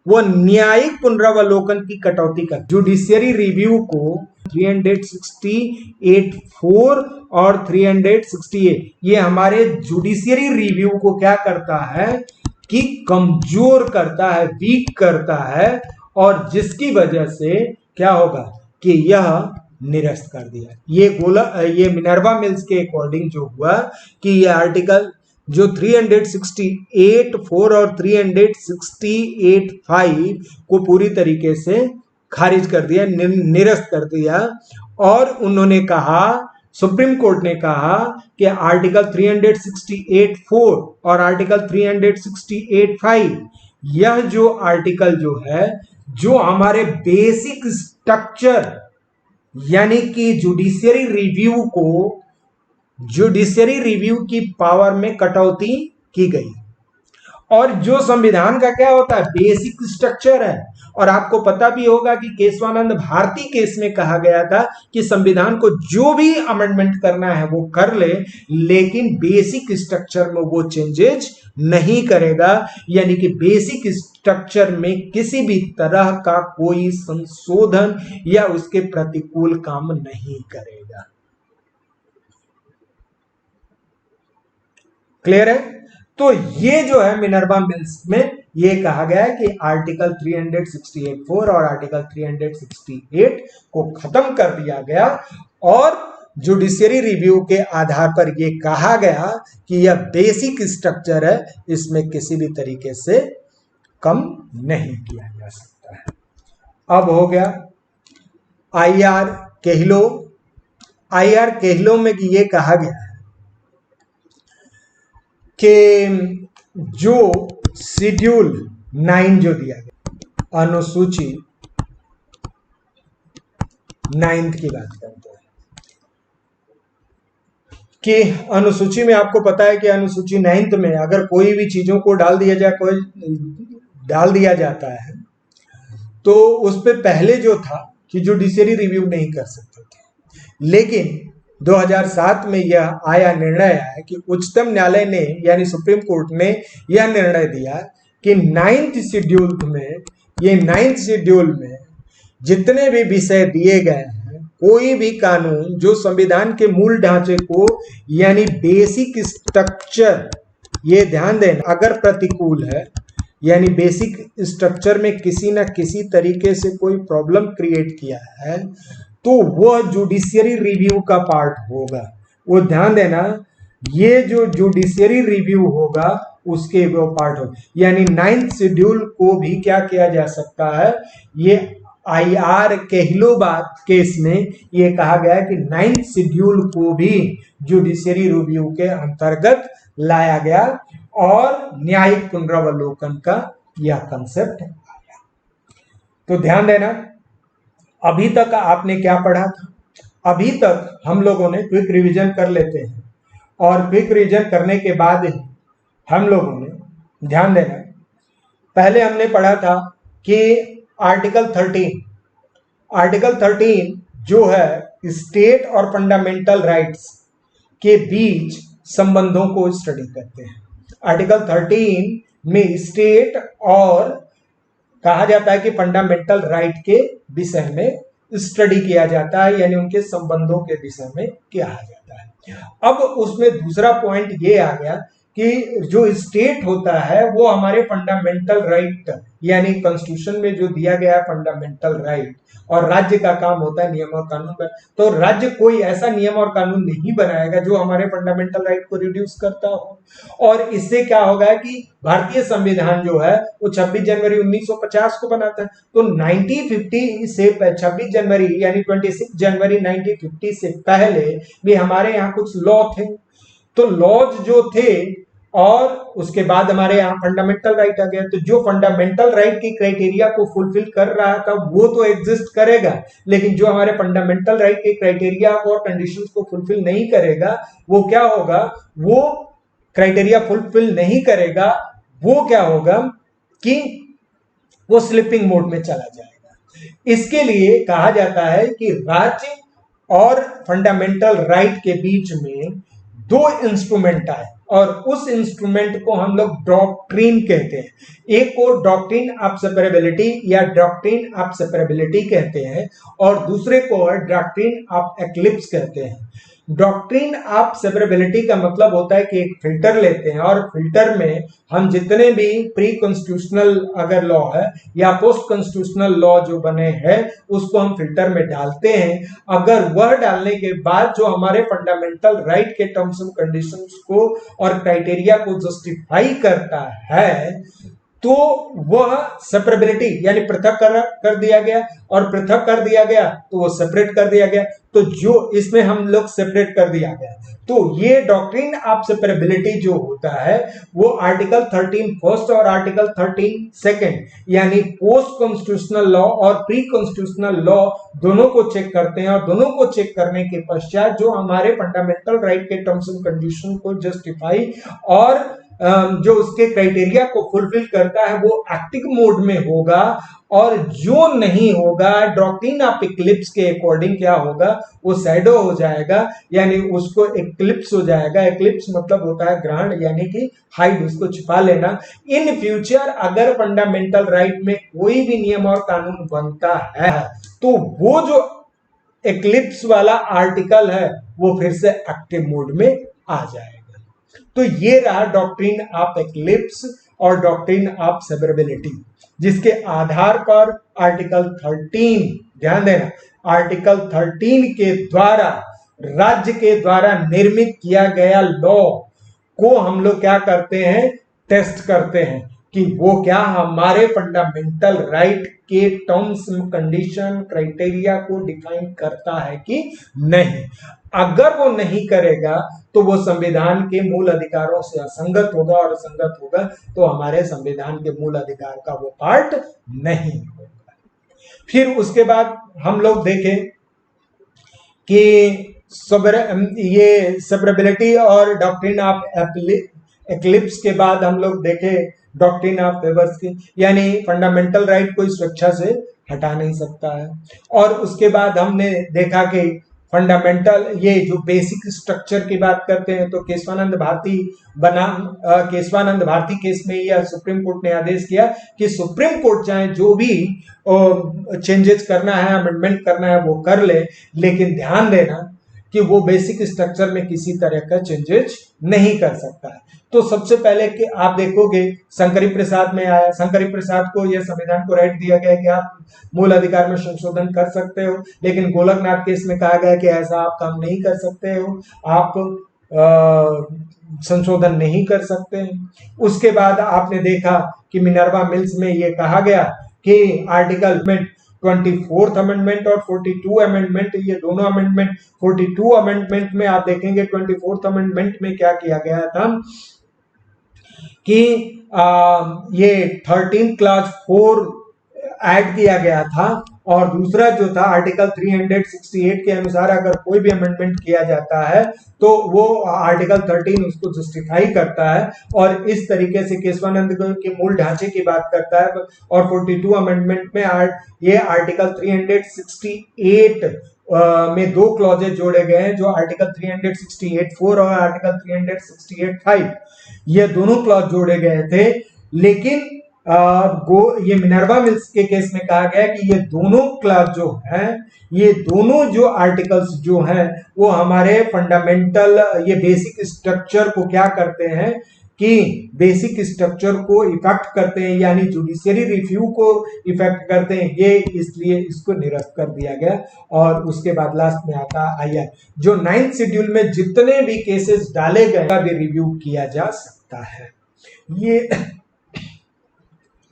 वो न्यायिक पुनरावलोकन की कटौती कर, जुडिशियरी रिव्यू को 368(4) और 368, ये हमारे जुडिशियरी रिव्यू को क्या करता है कि कमजोर करता है, वीक करता है, और जिसकी वजह से क्या होगा कि यह निरस्त कर दिया। ये मिनर्वा मिल्स के अकॉर्डिंग जो हुआ कि ये आर्टिकल जो 368(4) और 368(5) को पूरी तरीके से खारिज कर दिया, निरस्त कर दिया, और उन्होंने कहा, सुप्रीम कोर्ट ने कहा कि आर्टिकल 368(4) और आर्टिकल 368(5), यह जो आर्टिकल जो है, जो हमारे बेसिक स्ट्रक्चर यानी कि जुडिशियरी रिव्यू की पावर में कटौती की गई, और जो संविधान का क्या होता है, बेसिक स्ट्रक्चर है। और आपको पता भी होगा कि केशवानंद भारती केस में कहा गया था कि संविधान को जो भी अमेंडमेंट करना है वो कर ले, लेकिन बेसिक स्ट्रक्चर में वो चेंजेज नहीं करेगा, यानी कि बेसिक स्ट्रक्चर में किसी भी तरह का कोई संशोधन या उसके प्रतिकूल काम नहीं करेगा। क्लियर है? तो ये जो है मिनर्वा मिल्स में ये कहा गया है कि आर्टिकल 368(4) और आर्टिकल 368 को खत्म कर दिया गया, और जुडिशियरी रिव्यू के आधार पर ये कहा गया कि यह बेसिक स्ट्रक्चर है, इसमें किसी भी तरीके से कम नहीं किया जा सकता है। अब हो गया आईआर केहलो में ये कहा गया है कि जो शेड्यूल 9 जो दिया गया, अनुसूची 9 की बात करते हैं कि अनुसूची में आपको पता है कि अनुसूची 9 में अगर कोई भी चीजों को डाल दिया जाता है तो उस पे पहले जो था कि जुडिशियरी रिव्यू नहीं कर सकते थे, लेकिन 2007 में यह निर्णय आया कि उच्चतम न्यायालय ने यानी सुप्रीम कोर्ट ने यह निर्णय दिया कि 9th शेड्यूल में जितने भी विषय दिए गए हैं, कोई भी कानून जो संविधान के मूल ढांचे को यानी बेसिक स्ट्रक्चर, ये ध्यान देना, अगर प्रतिकूल है यानी बेसिक स्ट्रक्चर में किसी न किसी तरीके से कोई प्रॉब्लम क्रिएट किया है, तो वह जुडिशियरी रिव्यू का पार्ट होगा। वो ध्यान देना, ये जो जुडिशियरी रिव्यू होगा उसके वो पार्ट हो, यानी 9th शेड्यूल को भी क्या किया जा सकता है, ये आईआर केहलोबाद केस में ये कहा गया है कि 9th शेड्यूल को भी जुडिशियरी रिव्यू के अंतर्गत लाया गया, और न्यायिक पुनरावलोकन का यह कंसेप्ट आया। तो ध्यान देना, अभी तक आपने क्या पढ़ा था? अभी तक हम लोगों ने क्विक रिवीजन कर लेते हैं, और क्विक रिवीजन करने के बाद हम लोगों ने, ध्यान देना, पहले हमने पढ़ा था कि आर्टिकल 13 जो है स्टेट और फंडामेंटल राइट्स के बीच संबंधों को स्टडी करते हैं। आर्टिकल 13 में स्टेट और कहा जाता है कि फंडामेंटल राइट के विषय में स्टडी किया जाता है, यानी उनके संबंधों के विषय में किया जाता है। अब उसमें दूसरा पॉइंट ये आ गया कि जो स्टेट होता है वो हमारे फंडामेंटल राइट यानी कॉन्स्टिट्यूशन में जो दिया गया है फंडामेंटल राइट, और राज्य का काम होता है नियम और कानून का। तो राज्य कोई ऐसा नियम और कानून नहीं बनाएगा जो हमारे फंडामेंटल राइट को रिड्यूस करता हो। और इससे क्या होगा कि भारतीय संविधान जो है वो 26 जनवरी 1950 को बनाता है। तो 1950 से 26 जनवरी यानी 26 जनवरी 1950 से पहले भी हमारे यहाँ कुछ लॉ थे। तो लॉज जो थे और उसके बाद हमारे यहाँ फंडामेंटल राइट आ गया। तो जो फंडामेंटल राइट की क्राइटेरिया को फुलफिल कर रहा था वो तो एग्जिस्ट करेगा, लेकिन जो हमारे फंडामेंटल राइट के क्राइटेरिया और कंडीशंस को फुलफिल नहीं करेगा वो क्या होगा, वो क्राइटेरिया फुलफिल नहीं करेगा, वो क्या होगा कि वो स्लिपिंग मोड में चला जाएगा। इसके लिए कहा जाता है कि राज्य और फंडामेंटल राइट के बीच में दो इंस्ट्रूमेंट आए और उस इंस्ट्रूमेंट को हम लोग डॉक्ट्रिन कहते हैं। एक को डॉक्ट्रिन ऑफ सेपरेबिलिटी या डॉक्ट्रिन ऑफ सेपरेबिलिटी कहते हैं और दूसरे को डॉक्ट्रिन ऑफ एक्लिप्स कहते हैं। डॉक्ट्रिन ऑफ सेपरेबिलिटी का मतलब होता है कि एक फिल्टर लेते हैं और फिल्टर में हम जितने भी प्री कॉन्स्टिट्यूशनल अगर लॉ है या पोस्ट कॉन्स्टिट्यूशनल लॉ जो बने हैं उसको हम फिल्टर में डालते हैं। अगर वह डालने के बाद जो हमारे फंडामेंटल राइट के टर्म्स एंड कंडीशंस को और क्राइटेरिया को जस्टिफाई करता है तो वह सेपरेबिलिटी यानी पृथक कर दिया गया, और पृथक कर दिया गया तो वो सेपरेट कर दिया गया। तो जो इसमें हम लोग सेपरेट कर दिया गया, तो ये डॉक्ट्रिन ऑफ सेपरेबिलिटी जो होता है वो आर्टिकल 13 फर्स्ट और आर्टिकल 13 सेकंड यानी पोस्ट कॉन्स्टिट्यूशनल लॉ और प्री कॉन्स्टिट्यूशनल लॉ दोनों को चेक करते हैं, और दोनों को चेक करने के पश्चात जो हमारे फंडामेंटल राइट के टर्म्स एंड कंडीशन को जस्टिफाई और जो उसके क्राइटेरिया को फुलफिल करता है वो एक्टिव मोड में होगा, और जो नहीं होगा डॉक्ट्रिन ऑफ इक्लिप्स के अकॉर्डिंग क्या होगा, वो शैडो हो जाएगा यानी उसको इक्लिप्स हो जाएगा। इक्लिप्स मतलब होता है ग्रहण यानी कि हाइड, उसको छिपा लेना। इन फ्यूचर अगर फंडामेंटल राइट में कोई भी नियम और कानून बनता है तो वो जो इक्लिप्स वाला आर्टिकल है वो फिर से एक्टिव मोड में आ जाएगा। तो ये रहा डॉक्ट्रिन ऑफ एक्लिप्स और डॉक्ट्रिन ऑफ सेपरेबिलिटी, जिसके आधार पर आर्टिकल 13 ध्यान देना, आर्टिकल 13 के द्वारा राज्य के द्वारा निर्मित किया गया लॉ को हम लोग क्या करते हैं, टेस्ट करते हैं कि वो क्या हमारे फंडामेंटल राइट के टर्म्स कंडीशन क्राइटेरिया को डिफाइन करता है कि नहीं। अगर वो नहीं करेगा तो वो संविधान के मूल अधिकारों से असंगत होगा, और असंगत होगा तो हमारे संविधान के मूल अधिकार का वो पार्ट नहीं होगा। फिर उसके बाद हम लोग देखें कि ये सेपरेबिलिटी और डॉक्ट्रिन ऑफ एक्लिप्स के बाद हम लोग देखें डॉक्ट्रिन ऑफ फेवर्स की, यानी फंडामेंटल राइट को स्वेच्छा से हटा नहीं सकता है। और उसके बाद हमने देखा कि फंडामेंटल ये जो बेसिक स्ट्रक्चर की बात करते हैं तो केशवानंद भारती केशवानंद भारती केस में यह सुप्रीम कोर्ट ने आदेश किया कि सुप्रीम कोर्ट चाहे जो भी चेंजेस करना है, अमेंडमेंट करना है वो कर ले, लेकिन ध्यान देना कि वो बेसिक स्ट्रक्चर में किसी तरह का चेंजेस नहीं कर सकता है। तो सबसे पहले कि आप देखोगे शंकरी प्रसाद में आया, शंकरी प्रसाद को यह संविधान को राइट दिया गया कि आप मूल अधिकार में संशोधन कर सकते हो, लेकिन गोलकनाथ केस में कहा गया कि ऐसा आप काम नहीं कर सकते हो, आप संशोधन नहीं कर सकते हैं। उसके बाद आपने देखा कि मिनर्वा मिल्स में यह कहा गया कि आर्टिकल 24th अमेंडमेंट और 42 अमेंडमेंट, ये दोनों अमेंडमेंट, 42 अमेंडमेंट में आप देखेंगे 24th अमेंडमेंट में क्या किया गया था कि ये 13 क्लास 4 ऐड किया गया था, और दूसरा जो था आर्टिकल 368 के अनुसार अगर कोई भी अमेंडमेंट किया जाता है तो वो आर्टिकल 13 उसको जस्टिफाई करता है, और इस तरीके से केशवानंद के मूल ढांचे की बात करता है। और 42 अमेंडमेंट में ये आर्टिकल 368 में दो क्लॉजेज जोड़े गए हैं, जो आर्टिकल 368(4) और आर्टिकल 368(5) ये दोनों क्लॉज जोड़े गए थे। लेकिन ये मिनर्वा मिल्स के केस में कहा गया कि ये दोनों क्लॉज जो हैं, ये दोनों जो आर्टिकल्स जो हैं वो हमारे फंडामेंटल ये बेसिक स्ट्रक्चर को क्या करते हैं, कि बेसिक स्ट्रक्चर को इफेक्ट करते हैं यानी जुडिशियरी रिव्यू को इफेक्ट करते हैं, ये इसलिए इसको निरस्त कर दिया गया। और उसके बाद लास्ट में आता आईआर, जो 9th शेड्यूल में जितने भी केसेस डाले गए का भी रिव्यू किया जा सकता है।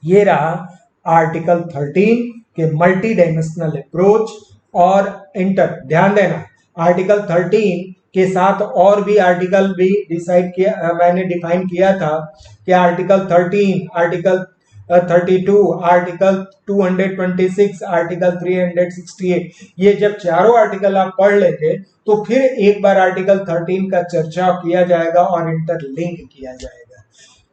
ये रहा आर्टिकल 13 के मल्टी डायमेंशनल अप्रोच और ध्यान देना आर्टिकल 13 के साथ और भी आर्टिकल भी डिसाइड किया, मैंने डिफाइन किया था कि आर्टिकल 13, आर्टिकल 32, आर्टिकल 226, आर्टिकल 368, ये जब चारों आर्टिकल आप पढ़ लेंगे तो फिर एक बार आर्टिकल 13 का चर्चा किया जाएगा और इंटरलिंक किया जाएगा।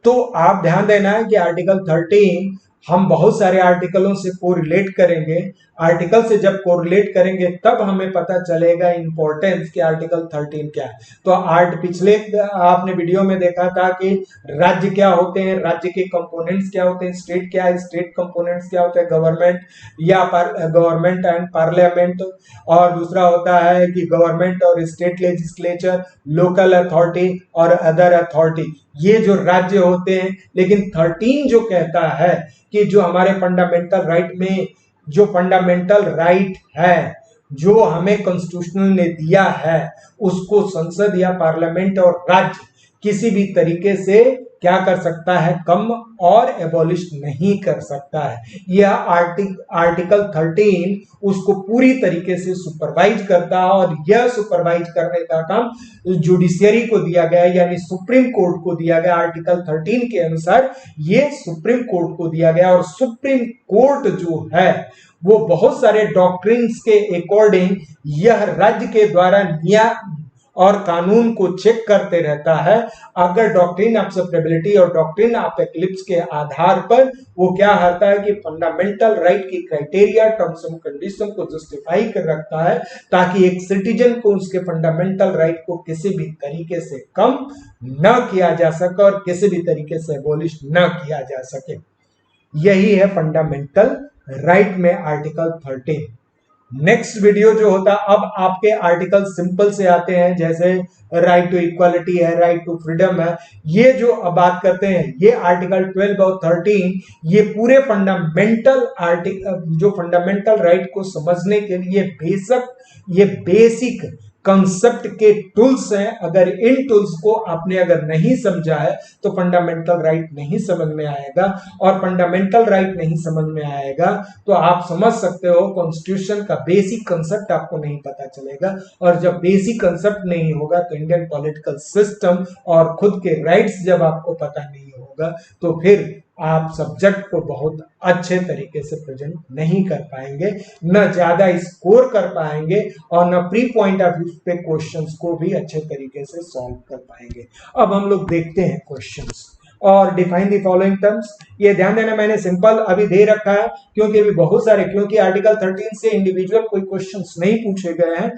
तो आप ध्यान देना है कि आर्टिकल 13 हम बहुत सारे आर्टिकलों से कोरिलेट करेंगे। आर्टिकल से जब कोरिलेट करेंगे तब हमें पता चलेगा इंपॉर्टेंस कि आर्टिकल 13 क्या है। तो पिछले आपने वीडियो में देखा था कि राज्य क्या होते हैं, राज्य के कंपोनेंट्स क्या होते हैं, स्टेट क्या है, स्टेट कंपोनेंट्स क्या होते हैं, गवर्नमेंट या गवर्नमेंट एंड पार्लियामेंट, और दूसरा होता है कि गवर्नमेंट और स्टेट लेजिस्लेचर, लोकल अथॉरिटी और अदर अथॉरिटी, ये जो राज्य होते हैं। लेकिन 13 जो कहता है कि जो हमारे फंडामेंटल राइट में जो फंडामेंटल राइट है जो हमें कॉन्स्टिट्यूशनल ने दिया है, उसको संसद या पार्लियामेंट और राज्य किसी भी तरीके से क्या कर सकता है, कम और एबॉलिश नहीं कर सकता है। यह आर्टिकल 13 उसको पूरी तरीके से सुपरवाइज करता है और यह सुपरवाइज करने का काम जुडिशियरी को दिया गया है, यानी सुप्रीम कोर्ट को दिया गया। आर्टिकल 13 के अनुसार ये सुप्रीम कोर्ट को दिया गया और सुप्रीम कोर्ट जो है वो बहुत सारे डॉक्ट्रिन्स के अकॉर्डिंग यह राज्य के द्वारा नियम और कानून को चेक करते रहता है। अगर डॉक्ट्रिन ऑफ सेपरेबिलिटी और डॉक्ट्रिन ऑफ एक्लिप्स के आधार पर वो क्या करता है कि फंडामेंटल राइट की क्राइटेरिया, टर्म्स एंड कंडीशन को जस्टिफाई कर रखता है ताकि एक सिटीजन को उसके फंडामेंटल राइट को किसी भी तरीके से कम न किया जा सके और किसी भी तरीके से एबॉलिश न किया जा सके। यही है फंडामेंटल राइट में आर्टिकल 13। नेक्स्ट वीडियो जो होता है, अब आपके आर्टिकल सिंपल से आते हैं, जैसे राइट टू इक्वालिटी है, राइट टू फ्रीडम है। ये जो अब बात करते हैं, ये आर्टिकल 12 और 13 ये पूरे फंडामेंटल जो फंडामेंटल राइट को समझने के लिए ये बेसिक कंसेप्ट के टूल्स हैं। अगर इन टूल्स को आपने अगर नहीं समझा है तो फंडामेंटल राइट नहीं समझ में आएगा, और फंडामेंटल राइट नहीं समझ में आएगा तो आप समझ सकते हो कॉन्स्टिट्यूशन का बेसिक कंसेप्ट आपको नहीं पता चलेगा, और जब बेसिक कंसेप्ट नहीं होगा तो इंडियन पॉलिटिकल सिस्टम और खुद के राइट्स जब आपको पता नहीं होगा तो फिर आप सब्जेक्ट को बहुत अच्छे तरीके से प्रेजेंट नहीं कर पाएंगे, न ज्यादा स्कोर कर पाएंगे और न प्री पॉइंट ऑफ व्यू पे क्वेश्चंस को भी अच्छे तरीके से सॉल्व कर पाएंगे। अब हम लोग देखते हैं क्वेश्चंस और डिफाइन द फॉलोइंग टर्म्स। ये ध्यान देना मैंने सिंपल अभी दे रखा है क्योंकि अभी बहुत सारे, क्योंकि आर्टिकल 13 से इंडिविजुअल कोई क्वेश्चंस नहीं पूछे गए हैं।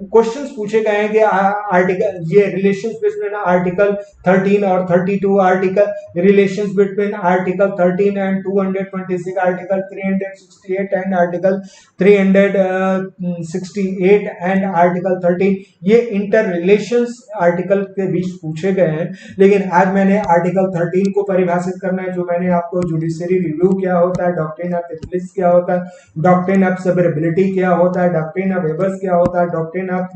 क्वेश्चंस पूछे गए हैं कि आर्टिकल ये रिलेशंस बिटवीन आर्टिकल 13 और 32, article relations between article 13 and 226, article 368 and article 368 and article 13, ये इंटर रिलेशंस आर्टिकल के बीच पूछे गए हैं। लेकिन आज मैंने आर्टिकल 13 को परिभाषित करना है, जो मैंने आपको जुडिशियरी रिव्यू क्या होता है, डॉक्ट्रिन ऑफ एक्लिप्स क्या होता है, डॉक्ट्रिन ऑफ सेवरेबिलिटी क्या होता है, डॉक्ट्रिन ऑफ हेबर्स क्या होता है, डॉक्ट्रिन ऑफ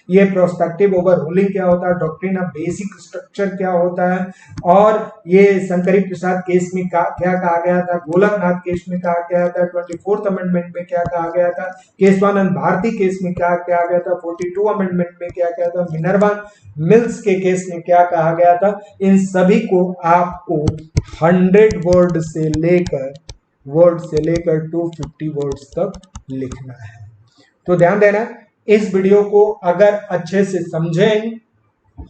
ये प्रोस्पेक्टिव ओवर रूलिंग क्या होता है, डॉक्ट्रिन ऑफ बेसिक स्ट्रक्चर क्या होता है, और ये शंकरी प्रसाद केस में क्या कहा गया था, गोलकनाथ केस में कहा गया था, 24th अमेंडमेंट में क्या कहा गया था, केशवानंद भारती केस में क्या कहा गया था, 42 अमेंडमेंट में क्या कहा था, मिनर्वा मिल्स के केस में क्या कहा गया था। इन सभी को आपको 100 वर्ड से लेकर 250 वर्ड्स तक लिखना है। तो ध्यान देना, इस वीडियो को अगर अच्छे से समझें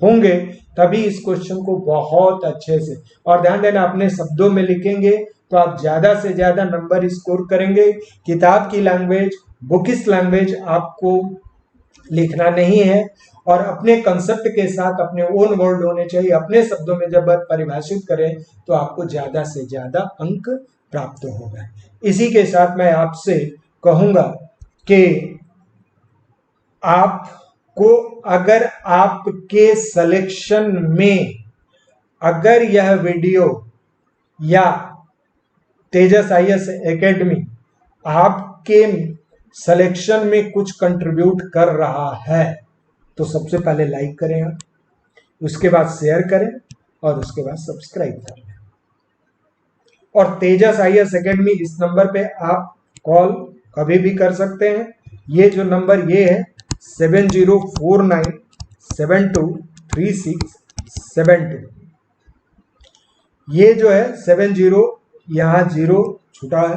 होंगे तभी इस क्वेश्चन को बहुत अच्छे से, और ध्यान देना अपने शब्दों में लिखेंगे तो आप ज्यादा से ज्यादा नंबर स्कोर करेंगे। किताब की लैंग्वेज, बुकिश लैंग्वेज आपको लिखना नहीं है, और अपने कंसेप्ट के साथ अपने ओन वर्ड होने चाहिए। अपने शब्दों में जब परिभाषित करें तो आपको ज्यादा से ज्यादा अंक प्राप्त होगा। इसी के साथ मैं आपसे कहूंगा कि आपको अगर आपके सिलेक्शन में अगर यह वीडियो या तेजस आईएएस एकेडमी आपके सिलेक्शन में कुछ कंट्रीब्यूट कर रहा है तो सबसे पहले लाइक करें आप, उसके बाद शेयर करें और उसके बाद सब्सक्राइब कर लें। और तेजस आईएएस एकेडमी इस नंबर पे आप कॉल कभी भी कर सकते हैं। ये जो नंबर ये है 7049723672, ये जो है 70 यहाँ 0 छुटा है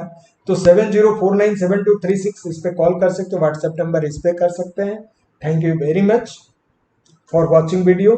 तो 70497236, इस पे कॉल कर सकते हो। व्हाट्सएप नंबर इस पे कर सकते हैं। Thank you very much for watching video.